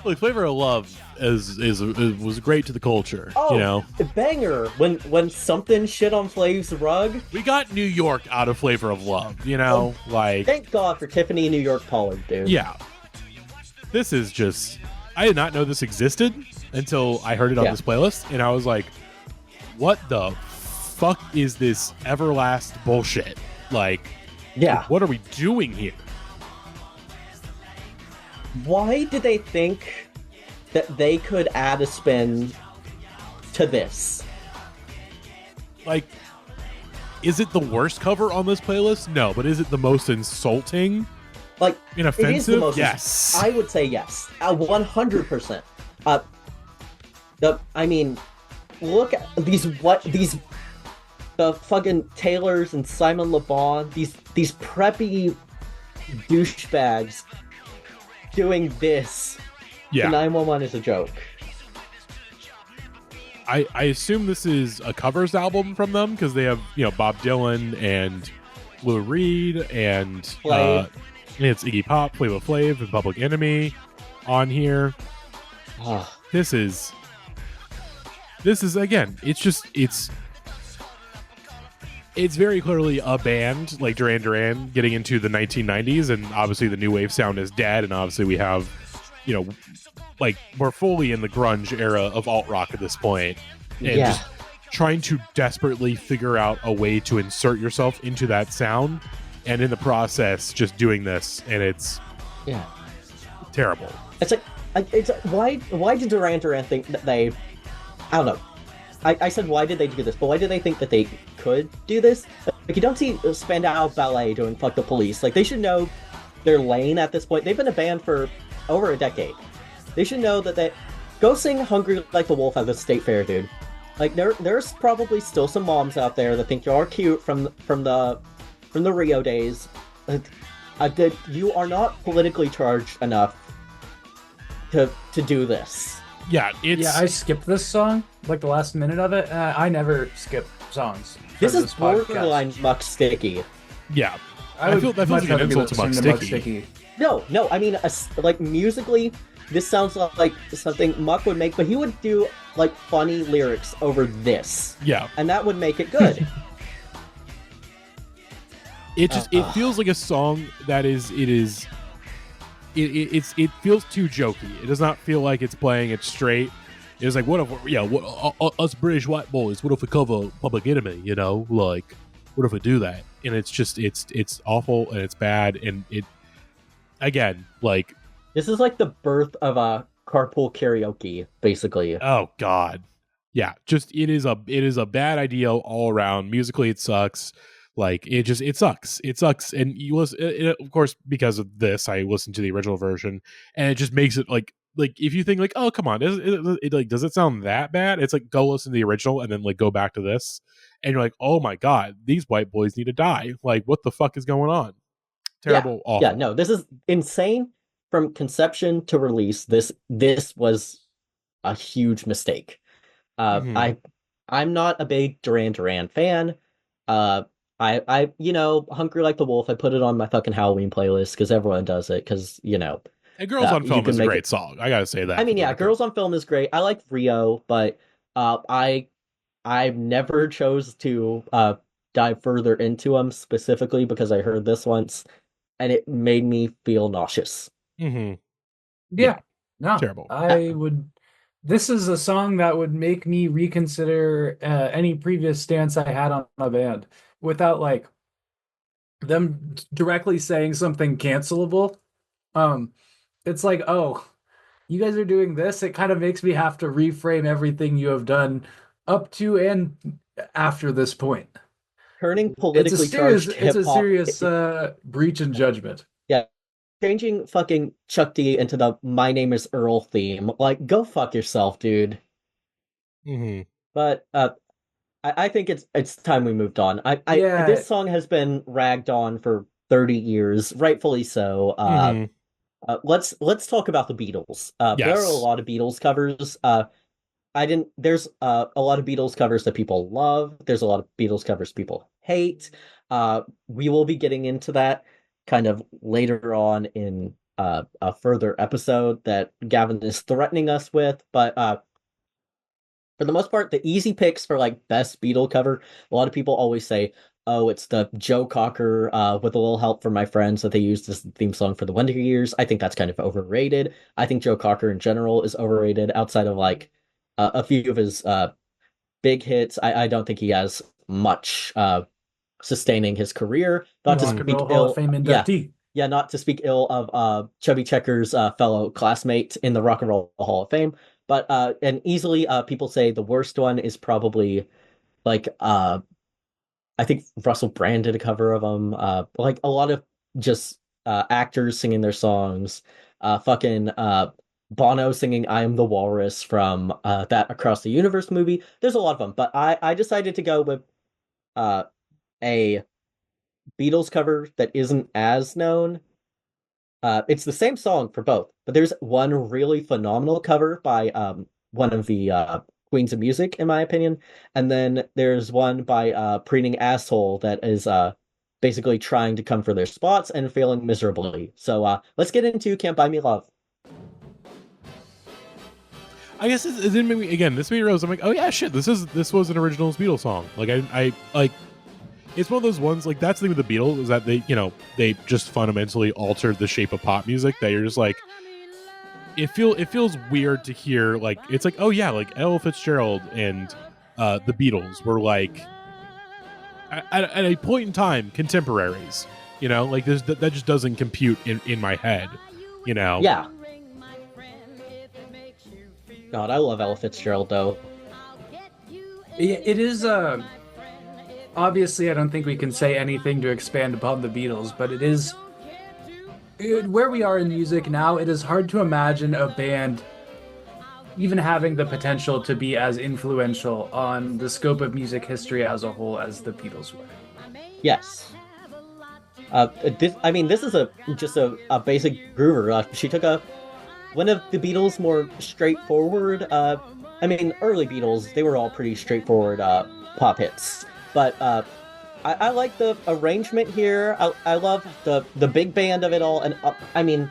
Look, Flavor of Love was great to the culture. Oh, you know, banger! When something shit on Flav's rug, we got New York out of Flavor of Love. You know, like thank God for Tiffany New York Pollard, dude. Yeah, this is just. I did not know this existed until I heard it on this playlist, and I was like, "What the fuck is this Everlast bullshit?" Like, what are we doing here? Why did they think that they could add a spin to this? Like, is it the worst cover on this playlist? No, but is it the most insulting? Like, inoffensive? It is the most yes. I would say yes. 100%. I mean, look at the fucking Taylors and Simon Le Bon, these preppy douchebags doing this to Yeah. 911 is a joke. I assume this is a covers album from them because they have, Bob Dylan and Lou Reed and Flav. it's Iggy Pop, Flavor Flav, and Public Enemy on here. Ugh. This is again, it's very clearly a band like Duran getting into the 1990s, and obviously the new wave sound is dead, and obviously we have, like we're fully in the grunge era of alt rock at this point, and Yeah. just trying to desperately figure out a way to insert yourself into that sound, and in the process just doing this, and it's Yeah. terrible. It's like, why did Duran think that they, I don't know. I said, why did they do this? But why did they think that they could do this? Like, you don't see Spandau Ballet doing Fuck the Police. Like, they should know their lane at this point. They've been a band for over a decade. They should know that they... Go sing Hungry Like the Wolf at the State Fair, dude. Like, there's probably still some moms out there that think you're cute from the Rio days. That you are not politically charged enough to do this. Yeah, it's Yeah, I skipped this song, like the last minute of it. I never skip songs. for This is podcast. borderline muck sticky. yeah. I I feel that feels much like an rather be insult to listening Muck Sticky. No, I mean, like, musically, this sounds like something Muck would make, but he would do, like, funny lyrics over this. Yeah. And that would make it good. It feels like a song that it feels too jokey. It does not feel like it's playing it straight. It's like, what if us British white boys, what if we cover Public Enemy, like what if we do that? And it's just it's awful and it's bad, and it again, like, This is like the birth of a carpool karaoke, basically. oh god. Yeah, just it is a bad idea all around. Musically it sucks. Like, it sucks. It sucks. And you listen, of course, because of this, I listened to the original version, and it just makes it like if you think like, oh come on, does it sound that bad? It's like, go listen to the original and then like go back to this, and you're like, oh my god, these white boys need to die. Like, what the fuck is going on? Terrible, awful. Yeah, no, this is insane. From conception to release, this was a huge mistake. Mhm. I'm not a big Duran fan. I Hungry Like the Wolf, I put it on my fucking Halloween playlist because everyone does it, because, And Girls on you Film can is a make great it- song. I gotta say that. I mean, for the yeah, record. Girls on Film is great. I like Rio, but I never chose to dive further into them specifically because I heard this once and it made me feel nauseous. Mhm. Yeah, no, Terrible. I would. This is a song that would make me reconsider any previous stance I had on a band without like them directly saying something cancelable. It's like, oh, you guys are doing this. It kind of makes me have to reframe everything you have done up to and after this point. Turning It's a politically serious, charged it's a hip hop. serious breach in judgment. Changing fucking Chuck D into the My Name is Earl theme. Like, go fuck yourself, dude. Mhm. But I think it's time we moved on. Yeah. This song has been ragged on for 30 years, rightfully so. Mhm. Let's talk about the Beatles. There are a Yes. lot of Beatles covers. There's a lot of Beatles covers that people love. There's a lot of Beatles covers people hate. We will be getting into that kind of later on in a further episode that Gavin is threatening us with. But for the most part, the easy picks for like best Beatle cover, a lot of people always say, oh, it's the Joe Cocker with a little help from my friends that they used as the theme song for the Wonder Years. I think that's kind of overrated. I think Joe Cocker in general is overrated outside of like a few of his big hits. I don't think he has much sustaining his career. Not to Rock and speak Roll Hall ill. of Fame Yeah, inductee. yeah, not to speak ill of Chubby Checker's fellow classmate in the Rock and Roll Hall of Fame. But and easily people say the worst one is probably like I think Russell Brand did a cover of them. Like a lot of just actors singing their songs. Fucking Bono singing "I Am the Walrus" from that Across the Universe movie. There's a lot of them, but I decided to go with a Beatles cover that isn't as known. It's the same song for both, but there's one really phenomenal cover by one of the queens of music, in my opinion, and then there's one by Preening Asshole that is basically trying to come for their spots and failing miserably. So let's get into Can't Buy Me Love. I guess it didn't make me, again, this made me realize, I'm like, oh yeah, shit, this was an original Beatles song. Like I like, it's one of those ones, like, that's the thing with the Beatles, is that they just fundamentally altered the shape of pop music, that you're just like, it feels weird to hear, like, it's like, oh yeah, like Ella Fitzgerald and the Beatles were like at a point in time contemporaries, like that just doesn't compute in my head, Yeah. God, I love Ella Fitzgerald though. It is obviously I don't think we can say anything to expand upon the Beatles, but where we are in music now, it is hard to imagine a band even having the potential to be as influential on the scope of music history as a whole as the Beatles were. Yes. This is just a basic groover. She took one of the Beatles' more straightforward, early Beatles, they were all pretty straightforward pop hits. But I like the arrangement here. I love the big band of it all. And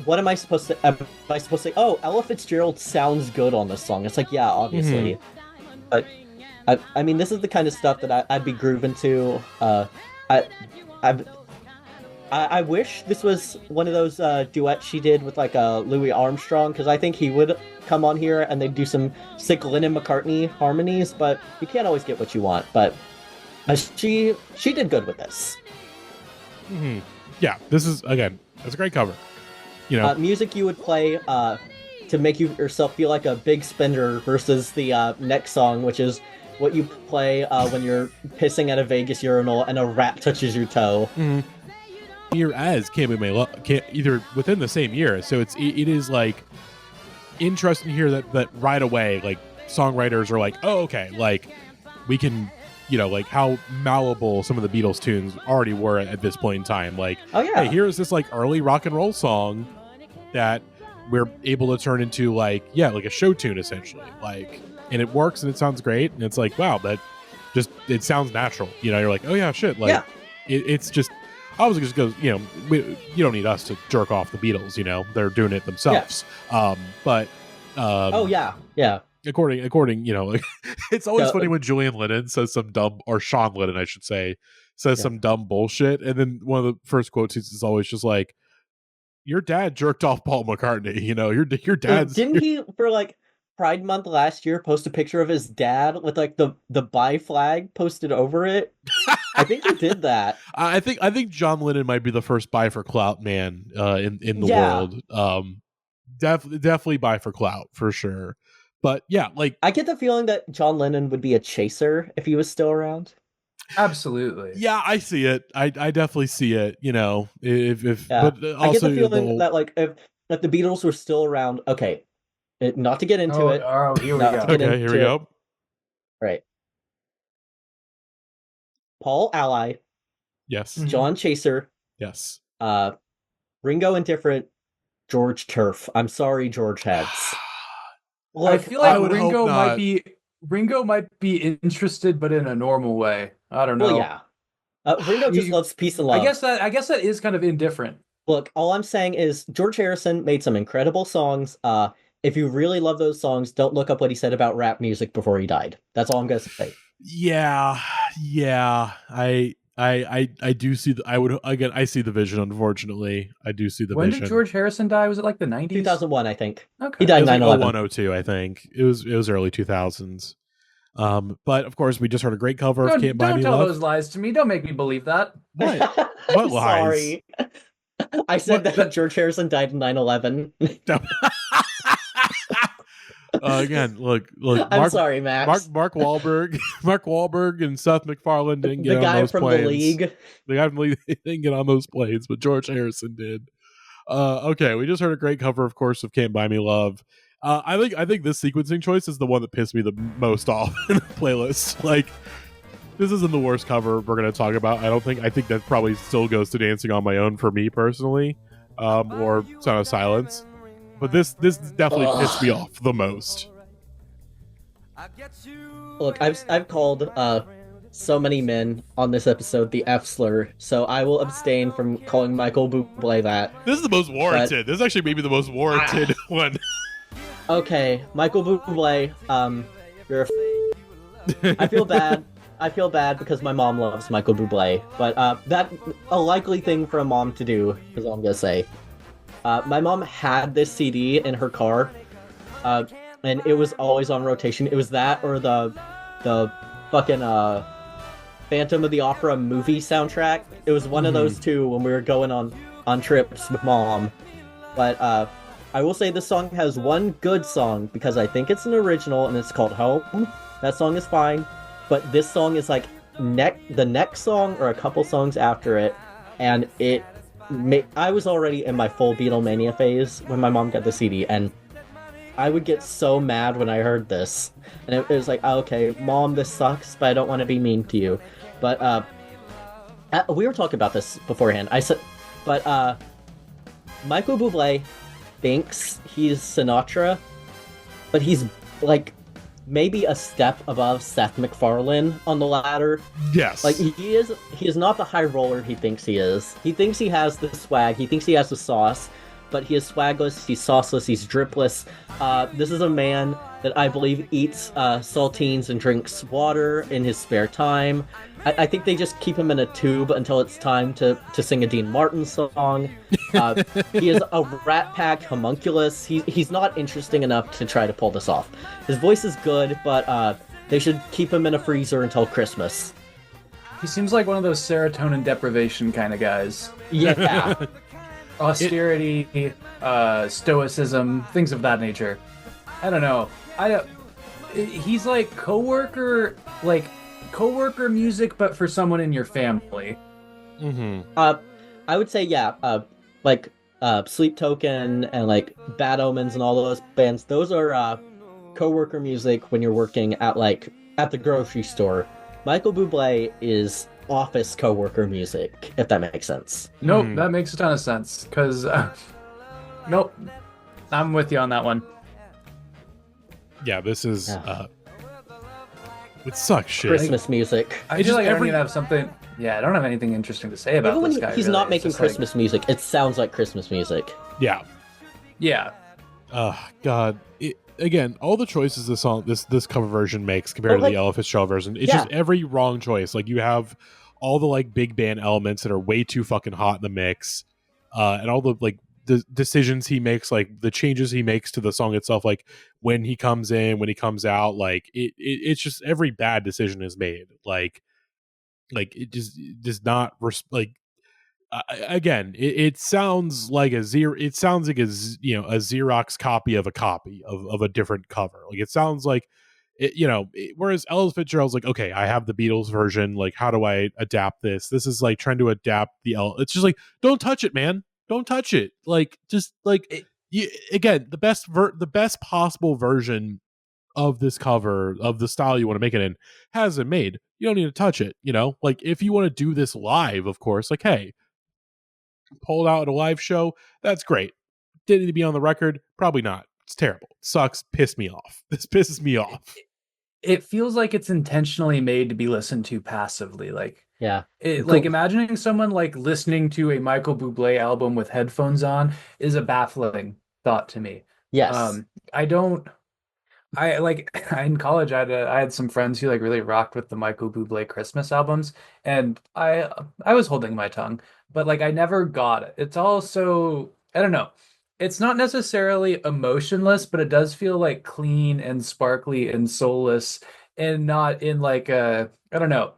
what am I supposed to? Am I supposed to say? Oh, Ella Fitzgerald sounds good on this song. It's like, yeah, obviously. But this is the kind of stuff that I'd be grooving to. I wish this was one of those duets she did with like Louis Armstrong, because I think he would come on here and they'd do some sick Lennon McCartney harmonies. But you can't always get what you want. But she did good with this. Mm-hmm. Yeah, this is, again, it's a great cover. Music you would play to make yourself feel like a big spender versus the next song, which is what you play when you're pissing at a Vegas urinal and a rat touches your toe. Mm-hmm. Year as Can't Be My Love, either within the same year, so it is like interesting to hear that right away, like, songwriters are like, oh, okay, like, we can, like, how malleable some of the Beatles tunes already were at this point in time. Like, oh yeah, hey, here's this like early rock and roll song that we're able to turn into like a show tune essentially, like, and it works and it sounds great, and it's like, wow, that just, it sounds natural. You're like, oh yeah, shit, like, yeah. It's just, obviously just goes, you don't need us to jerk off the Beatles, they're doing it themselves. Yeah. Oh yeah. According, it's always funny when Julian Lennon says some dumb, or Sean Lennon, I should say, says some dumb bullshit, and then one of the first quotes is always just like, your dad jerked off Paul McCartney, your dad's... Didn't he, for like Pride Month last year, post a picture of his dad with like the bi flag posted over it? I think he did that. I think John Lennon might be the first bi for clout man in the world. Definitely bi for clout for sure. But yeah, like, I get the feeling that John Lennon would be a chaser if he was still around. Absolutely. Yeah, I see it. I definitely see it. If yeah. But also, I get the feeling that like if the Beatles were still around. Okay, not to get into it. Oh, here we go. Okay, here we go. Right. Paul Ally. Yes. John Chaser. Yes. Ringo Indifferent. George Turf. I'm sorry, George Heads. Look, I feel like Ringo might be interested, but in a normal way. I don't know. Well, yeah. Ringo just loves peace and love. I guess that is kind of indifferent. Look, all I'm saying is George Harrison made some incredible songs. If you really love those songs, don't look up what he said about rap music before he died. That's all I'm gonna say. Yeah. I do see I see the vision, unfortunately. I do see the vision. When did George Harrison die? Was it like the 90s? 2001, I think. Okay. He died in 9/11. 102, I think. It was early 2000s. But of course, we just heard a great cover of Can't Buy Me Love. Don't tell those lies to me. Don't make me believe that. What lies? Sorry. I said that George Harrison died in 9/11. Again, look. I'm sorry, Max. Mark Wahlberg, and Seth MacFarlane didn't get on those planes. The guy from the League. The guy from the League didn't get on those planes, but George Harrison did. Okay, we just heard a great cover, of course, of "Can't Buy Me Love." I think this sequencing choice is the one that pissed me the most off in the playlist. Like, this isn't the worst cover we're going to talk about. I think that probably still goes to Dancing on My Own for me personally, or Sound of Silence. But this definitely pissed me off the most. Look, I've called so many men on this episode the F slur, so I will abstain from calling Michael Bublé that. This is the most warranted. This is actually maybe the most warranted one. Okay, Michael Bublé, you're I feel bad. I feel bad because my mom loves Michael Bublé, but that's a likely thing for a mom to do, is all I'm gonna say. My mom had this CD in her car, and it was always on rotation. It was that or the fucking Phantom of the Opera movie soundtrack. It was one of those two when we were going on trips with mom. But I will say this song has one good song because I think it's an original and it's called Home. That song is fine, but this song is like the next song or a couple songs after it, and I was already in my full Beatlemania phase when my mom got the CD, and I would get so mad when I heard this, and it was like, okay, Mom, this sucks, but I don't want to be mean to you. But we were talking about this beforehand. I said, but Michael Bublé thinks he's Sinatra, but he's like maybe a step above Seth MacFarlane on the ladder. Yes. Like he is not the high roller he thinks he is. He thinks he has the swag, he thinks he has the sauce, but he is swagless, he's sauceless, he's dripless. This is a man that I believe eats saltines and drinks water in his spare time. I think they just keep him in a tube until it's time to sing a Dean Martin song. He is a Rat Pack homunculus. He's not interesting enough to try to pull this off. His voice is good, but they should keep him in a freezer until Christmas. He seems like one of those serotonin deprivation kind of guys. Yeah. Austerity, stoicism, things of that nature. I don't know. He's like coworker music, but for someone in your family. Mm-hmm. I would say, like Sleep Token and like Bad Omens and all those bands. Those are coworker music when you're working at the grocery store. Michael Bublé is office coworker music, if that makes sense. Nope, that makes a ton of sense. Because, nope, I'm with you on that one. Yeah, this is it sucks shit. Christmas music. I feel like I don't even have something. Yeah, I don't have anything interesting to say about Even when this guy. he's really. not making Christmas music, it sounds like Christmas music. Yeah. Yeah. God. Again, all the choices this cover version makes compared to the Ella Fitzgerald version, it's just every wrong choice. Like, you have all the like big band elements that are way too fucking hot in the mix, and all the like the decisions he makes, like the changes he makes to the song itself, like when he comes in, when he comes out, like it's just every bad decision is made. Like it just does not again, it sounds like a Xerox copy of a different cover. Like, it sounds like whereas Ella Fitzgerald's like, okay, I have the Beatles version, like, how do I adapt this? This is like trying to adapt it's just like, don't touch it, man, don't touch it. Like, just like again, the best possible version of this cover, of the style you want to make it in, has been made. You don't need to touch it. Like, if you want to do this live, of course, like, hey, pull it out at a live show, that's great. Did it need to be on the record? Probably not. It's terrible. It sucks. Pissed me off. This pisses me off. It feels like it's intentionally made to be listened to passively. Like, yeah, like imagining someone like listening to a Michael Bublé album with headphones on is a baffling thought to me. Yes. In college, I had some friends who like really rocked with the Michael Bublé Christmas albums, and I was holding my tongue, but like I never got it. It's also, I don't know. It's not necessarily emotionless, but it does feel like clean and sparkly and soulless, and not in like I don't know.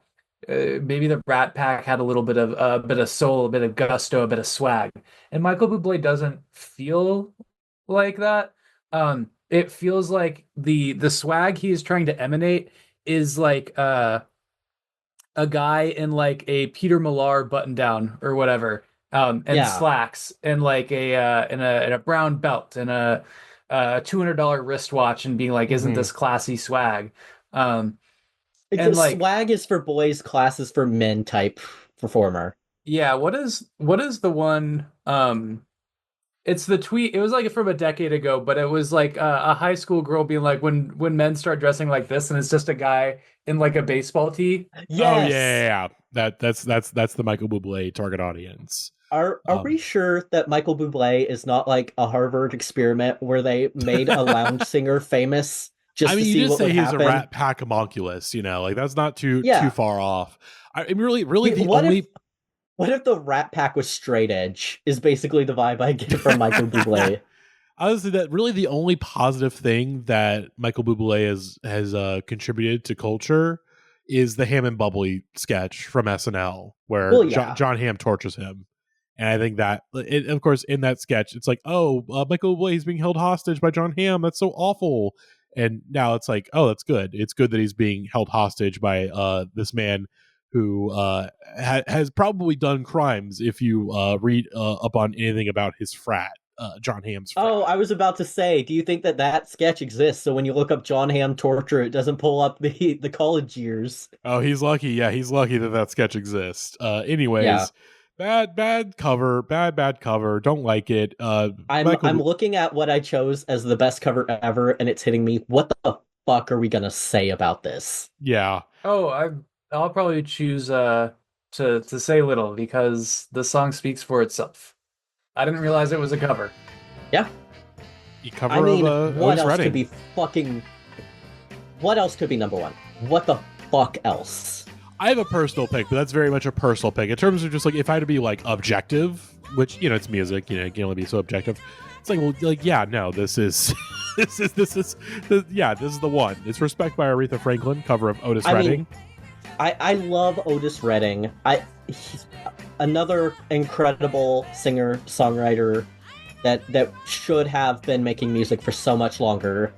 Maybe the Rat Pack had a bit of soul, a bit of gusto, a bit of swag, and Michael Bublé doesn't feel like that. It feels like the swag he is trying to emanate is like a guy in like a Peter Millar button down or whatever, and slacks and like in a brown belt and a $200 wristwatch, and being like, isn't this classy swag? And like, swag is for boys, class is for men type performer. yeah, what is the one? It's the tweet. It was like from a decade ago, but it was like a high school girl being like, when men start dressing like this, and it's just a guy in like a baseball tee. Oh Yes. yeah. That's the Michael Bublé target audience. Are we sure that Michael Bublé is not like a Harvard experiment where they made a lounge singer famous just I mean, to you see just what say would he's happen? a Rat Pack homunculus, like that's not too Yeah. far off. I mean, really the What only if what if the Rat Pack was straight edge? Is basically the vibe I get from Michael Bublé. honestly, that really the only positive thing that Michael Bublé has contributed to culture is the Ham and Bubbly sketch from SNL where Well, yeah. John Hamm tortures him. And I think that, of course, in that sketch, it's like, oh, Michael Bublé is being held hostage by John Hamm. That's so awful. And now it's like, oh, that's good. It's good that he's being held hostage by this man who has probably done crimes if you read up on anything about his frat, John Hamm's frat. Oh, I was about to say, do you think that sketch exists? So when you look up John Hamm torture, it doesn't pull up the college years. Oh, he's lucky. Yeah, he's lucky that sketch exists. Anyways. Yeah. Bad cover. Bad cover. Don't like it. I'm looking at what I chose as the best cover ever, and it's hitting me. What the fuck are we gonna say about this? Yeah. Oh, I'll probably choose to say little because the song speaks for itself. I didn't realize it was a cover. Yeah. The cover I mean, of what Otis else Redding. could be fucking... What else could be number one? What the fuck else? I have a personal pick, but that's very much a personal pick. In terms of just like if I had to be like objective, which it's music, you can only be so objective. It's like, well, like yeah, no, this is this is the one. It's Respect by Aretha Franklin, cover of Otis Redding. I love Otis Redding. He's another incredible singer songwriter that should have been making music for so much longer.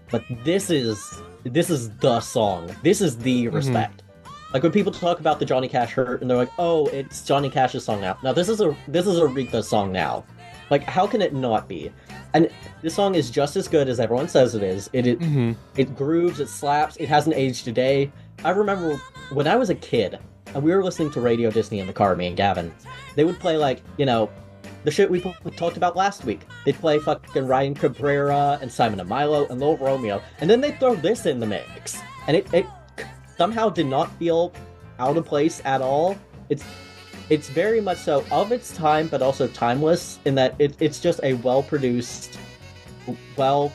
But this is the song. This is the Respect. Like when people talk about the Johnny Cash hurt and they're like, "Oh, it's Johnny Cash's song now." Now this is Aretha's song now. Like how can it not be? And this song is just as good as everyone says it is. It grooves, it slaps, it hasn't aged a day. I remember when I was a kid and we were listening to Radio Disney in the car, me and Gavin. They would play like, the shit we talked about last week. They'd play fucking Ryan Cabrera and Simon and Milo and Lil Romeo, and then they'd throw this in the mix. And it somehow did not feel out of place at all. It's very much so of its time, but also timeless in that it's just a well-produced, well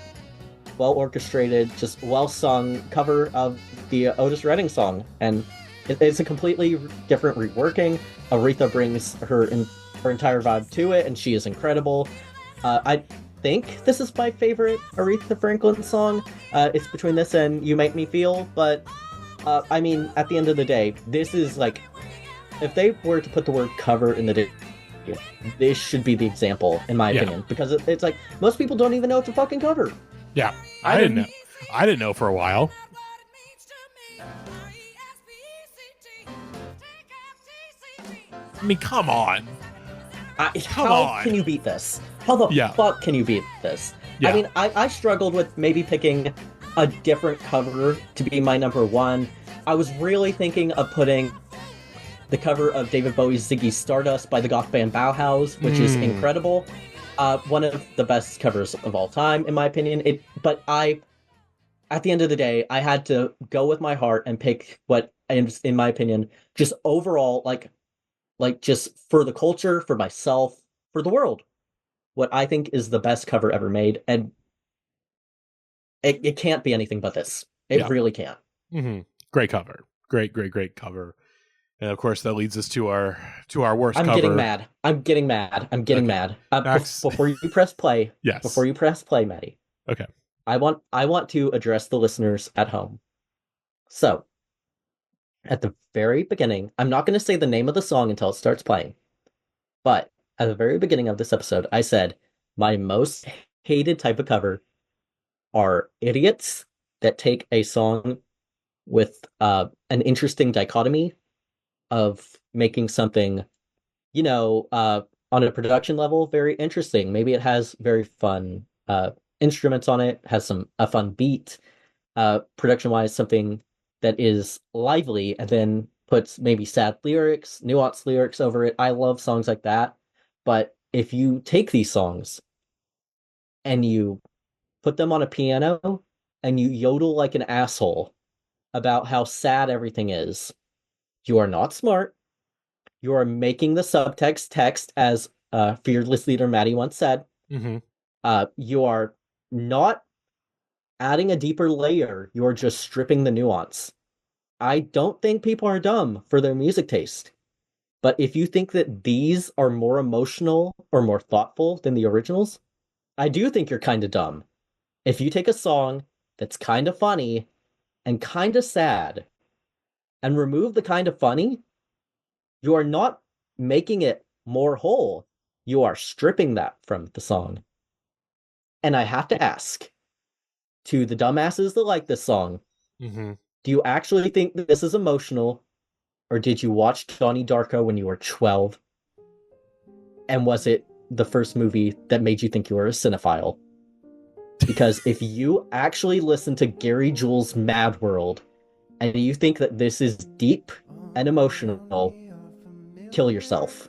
orchestrated, just well-sung cover of the Otis Redding song. And it's a completely different reworking. Aretha brings her entire vibe to it, and she is incredible. I think this is my favorite Aretha Franklin song. It's between this and You Make Me Feel, but I mean, at the end of the day, this is like, if they were to put the word cover in the this should be the example, in my opinion, because it's like, most people don't even know it's a fucking cover. Yeah, I didn't know. I didn't know for a while. I mean, come on. How can you beat this? How the fuck can you beat this? Yeah. I mean, I struggled with maybe picking a different cover to be my number one. I was really thinking of putting the cover of David Bowie's Ziggy Stardust by the goth band Bauhaus, which is incredible. One of the best covers of all time, in my opinion. But at the end of the day, I had to go with my heart and pick what, in my opinion, just overall, like just for the culture, for myself, for the world, what I think is the best cover ever made. And it can't be anything but this. It really can't. Mm-hmm. Great cover. Great cover. And of course, that leads us to our worst cover. I'm getting mad. Before you press play, yes. Before you press play, Matty. Okay. I want to address the listeners at home. So, at the very beginning, I'm not going to say the name of the song until it starts playing. But at the very beginning of this episode, I said my most hated type of cover are idiots that take a song with an interesting dichotomy of making something, on a production level, very interesting. Maybe it has very fun instruments on it, has a fun beat, production-wise, something that is lively and then puts maybe sad lyrics, nuanced lyrics over it. I love songs like that. But if you take these songs and you put them on a piano and you yodel like an asshole about how sad everything is, you are not smart. You are making the subtext text, as fearless leader Matty once said. Mm-hmm. You are not adding a deeper layer. You are just stripping the nuance. I don't think people are dumb for their music taste. But if you think that these are more emotional or more thoughtful than the originals, I do think you're kind of dumb. If you take a song that's kind of funny and kind of sad and remove the kind of funny, you are not making it more whole. You are stripping that from the song. And I have to ask, to the dumbasses that like this song, Mm-hmm. do you actually think that this is emotional? Or did you watch Donnie Darko when you were 12? And was it the first movie that made you think you were a cinephile? Because if you actually listen to Gary Jules' Mad World and you think that this is deep and emotional, kill yourself.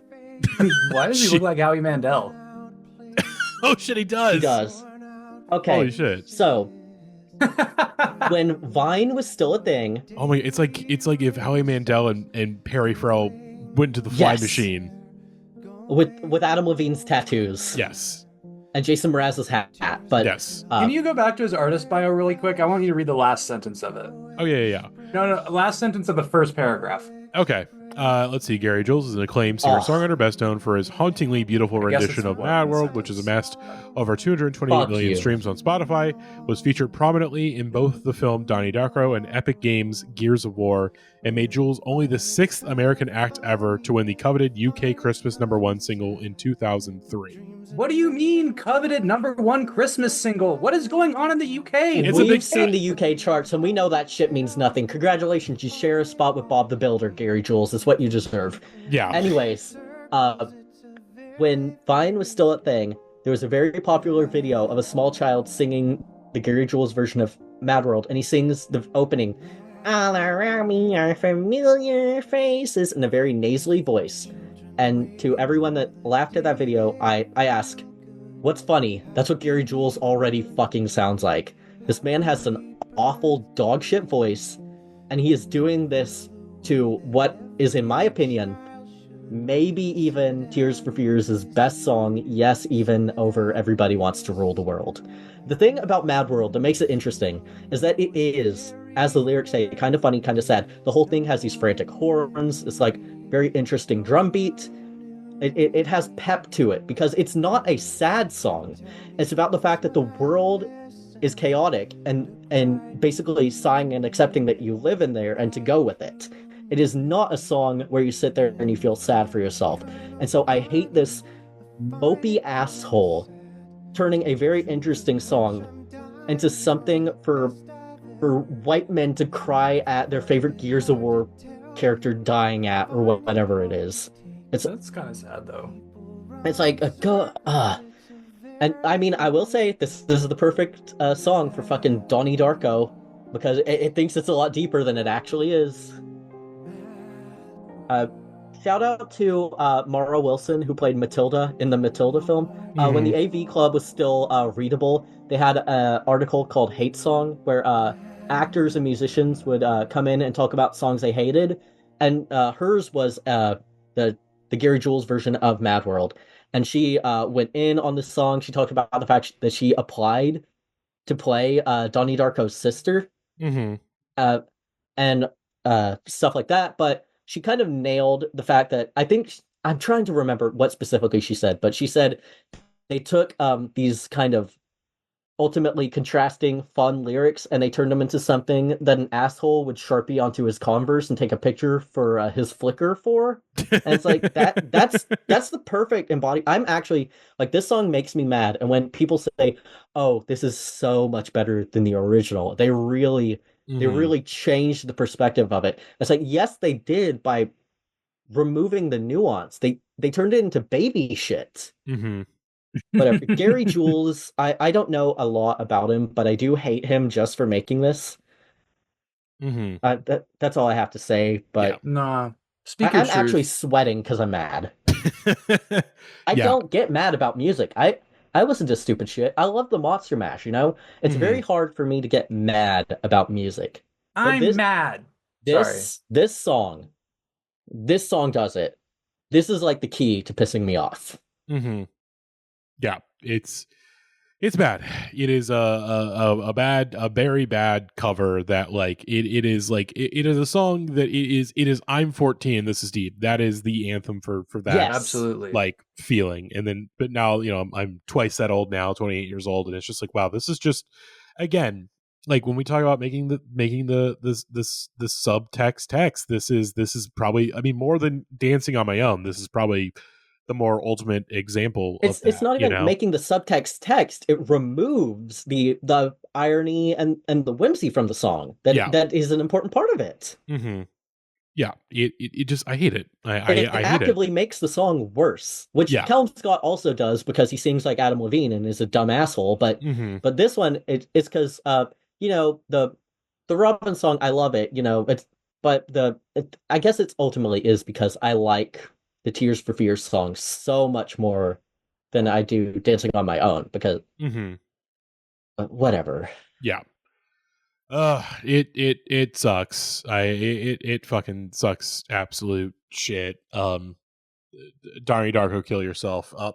Why does he look like Howie Mandel? Oh shit, he does. He does. Okay. Holy shit. So when Vine was still a thing, Oh my! It's like if Howie Mandel and Perry Farrell went to the Fly Yes. Machine. with Adam Levine's tattoos Yes. and Jason Mraz's hat, but Yes. Can you go back to his artist bio really quick? I want you to read the last sentence of it. Oh yeah. No, last sentence of the first paragraph. Okay. Let's see. Gary Jules is an acclaimed singer-songwriter, best known for his hauntingly beautiful I guess rendition it's of what Mad the World, which has sentence amassed is. over 228 Fuck million you. streams on Spotify, was featured prominently in both the film Donnie Darko and Epic Games' Gears of War, and made Jules only the 6th American act ever to win the coveted UK Christmas #1 single in 2003. What do you mean, coveted #1 Christmas single? What is going on in the UK? It's a we've big seen the UK charts and we know that shit means nothing. Congratulations, you share a spot with Bob the Builder, Gary Jules. It's what you deserve. Yeah. Anyways, when Vine was still a thing, there was a very popular video of a small child singing the Gary Jules version of Mad World, and he sings the opening, "All around me are familiar faces," in a very nasally voice. And to everyone that laughed at that video, I ask, what's funny? That's what Gary Jules already fucking sounds like. This man has an awful dogshit voice, and he is doing this to what is, in my opinion, maybe even Tears for Fears' best song, yes, even over Everybody Wants to Rule the World. The thing about Mad World that makes it interesting is that it is, as the lyrics say, kind of funny, kind of sad. The whole thing has these frantic horns. It's like very interesting drum beat. It has pep to it because it's not a sad song. It's about the fact that the world is chaotic and basically sighing and accepting that you live in there and to go with it. It is not a song where you sit there and you feel sad for yourself. And so I hate this mopey asshole turning a very interesting song into something for white men to cry at their favorite Gears of War character dying at, or whatever it is. That's kind of sad, though. It's like and I mean, I will say this is the perfect song for fucking Donnie Darko because it thinks it's a lot deeper than it actually is. Shout out to Mara Wilson, who played Matilda in the Matilda film. When the AV Club was still readable, they had an article called Hate Song, where actors and musicians would come in and talk about songs they hated, and hers was the Gary Jules version of Mad World. And she went in on this song. She talked about the fact that she applied to play Donnie Darko's sister, and stuff like that. But she kind of nailed the fact that I'm trying to remember what specifically she said, but she said they took these kind of ultimately contrasting fun lyrics and they turned them into something that an asshole would Sharpie onto his Converse and take a picture for his Flickr for. And it's like that's the perfect embody. I'm actually like, this song makes me mad. And when people say, "Oh, this is so much better than the original," they really changed the perspective of it. It's like, yes, they did by removing the nuance. They turned it into baby shit. Whatever. Gary Jules, I don't know a lot about him, but I do hate him just for making this. That's all I have to say. But Nah. Speak your I'm truth. actually sweating because I'm mad. I Yeah. don't get mad about music. I listen to stupid shit. I love the Monster Mash, you know? It's very hard for me to get mad about music. But I'm mad. Sorry. This song does it. This is like the key to pissing me off. Yeah, it's bad. It is a very bad cover that like it is like it is a song that it is I'm 14, this is deep. That is the anthem for that. Yes. Absolutely. Like feeling. And then but now, you know, I'm twice that old now, 28 years old, and it's just like, wow, this is just, again, like when we talk about making the this subtext text, this is probably, I mean, more than Dancing on My Own, this is probably the more ultimate example of that. It's not even making the subtext text. It removes the irony and the whimsy from the song. That is an important part of it. Yeah, it just, I hate it. I hate actively it. Makes the song worse, which Calum Scott also does because he sings like Adam Levine and is a dumb asshole. But this one, it's because you know, the Robin song, I love it. You know, I guess it's ultimately is because I like the Tears for Fears song so much more than I do Dancing on My Own, because whatever. Yeah. It sucks. It fucking sucks absolute shit. Donnie Darko, kill yourself. I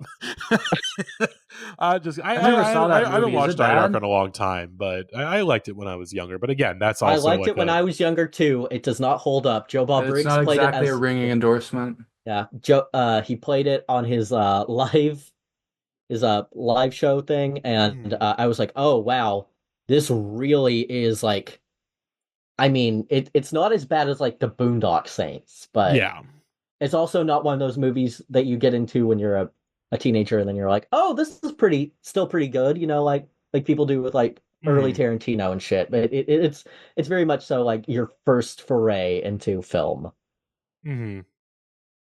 never saw that I haven't movie. watched Donnie Darko in a long time, but I liked it when I was younger. But again, that's also I liked it when I was younger too. It does not hold up. Joe Bob Briggs played it. It's not exactly a ringing endorsement. Yeah, Joe. He played it on his live show thing, and I was like, oh wow, this really is like. I mean, it's not as bad as like the Boondock Saints, but yeah, it's also not one of those movies that you get into when you're a teenager and then you're like, oh, this is still pretty good, you know, like people do with like early Tarantino and shit. But it's very much so like your first foray into film.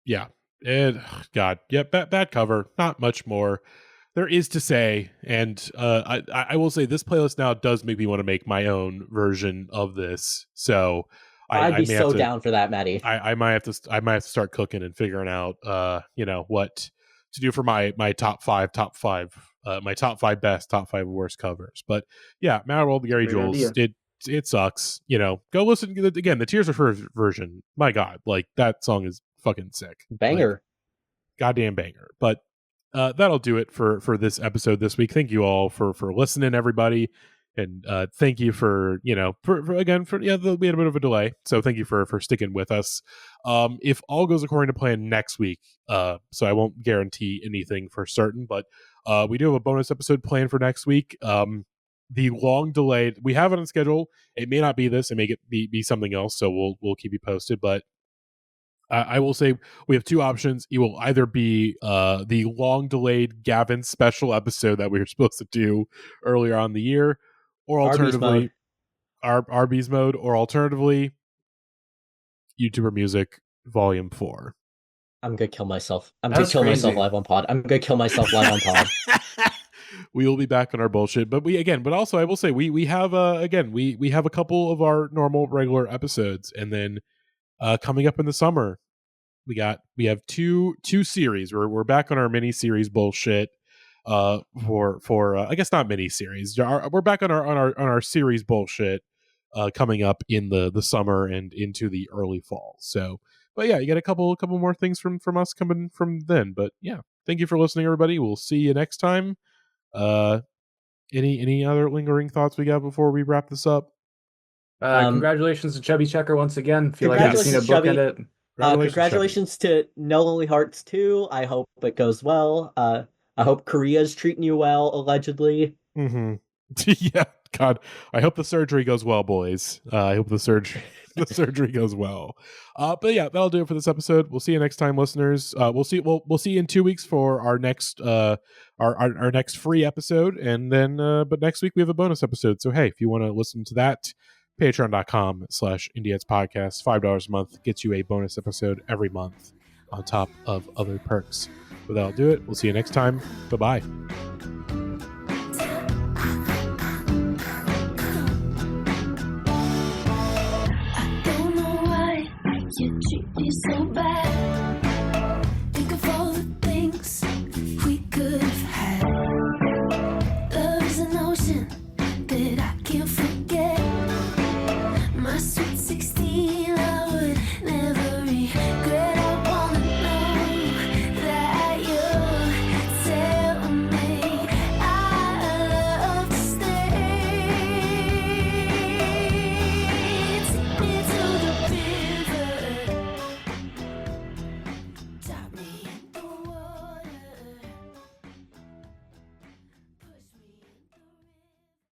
Yeah. God, yeah, bad cover. Not much more there is to say, and I will say this playlist now does make me want to make my own version of this. So I'd be so down for that, Matty. I might have to start cooking and figuring out you know, what to do for my top five my top five best, top five worst covers. But yeah, Mad World, Gary Jules, it sucks. You know, go listen again. The Tears for Fears version. My God, like that song is fucking sick, banger, like, goddamn banger. But that'll do it for this episode this week. Thank you all for listening, everybody, and thank you for, you know, for we had a bit of a delay, so thank you for sticking with us. If all goes according to plan next week, so I won't guarantee anything for certain, but we do have a bonus episode planned for next week. The long delayed, we have it on schedule. It may not be this, it may be something else, so we'll keep you posted. But I will say we have two options. It will either be the long delayed Gavin special episode that we were supposed to do earlier on in the year, or alternatively Arby's mode, or alternatively YouTuber Music Volume 4. I'm gonna kill myself. I'm gonna kill myself live on pod. We will be back on our bullshit, but also I will say we have we have a couple of our normal regular episodes, and then coming up in the summer, we have two series. We're back on our mini series bullshit. For I guess not mini series. We're back on our series bullshit. Coming up in the summer and into the early fall. So, but yeah, you get a couple more things from us coming from then. But yeah, thank you for listening, everybody. We'll see you next time. Any other lingering thoughts we got before we wrap this up? Congratulations to Chubby Checker once again. Feel like I've seen a book at it. Congratulations to No Lonely Hearts 2. I hope it goes well. I hope Korea's treating you well, allegedly. Yeah, God, I hope the surgery goes well, boys. I hope the surgery goes well. But yeah, that'll do it for this episode. We'll see you next time, listeners. We'll see you in 2 weeks for our next our next free episode, and then but next week we have a bonus episode. So hey, if you want to listen to that, patreon.com/Indieheads podcast. $5 a month gets you a bonus episode every month on top of other perks. But that'll do it. We'll see you next time. Bye-bye. You treat me so bad. Think of all the things we could have had. Love is an ocean that I can't forget. My sweet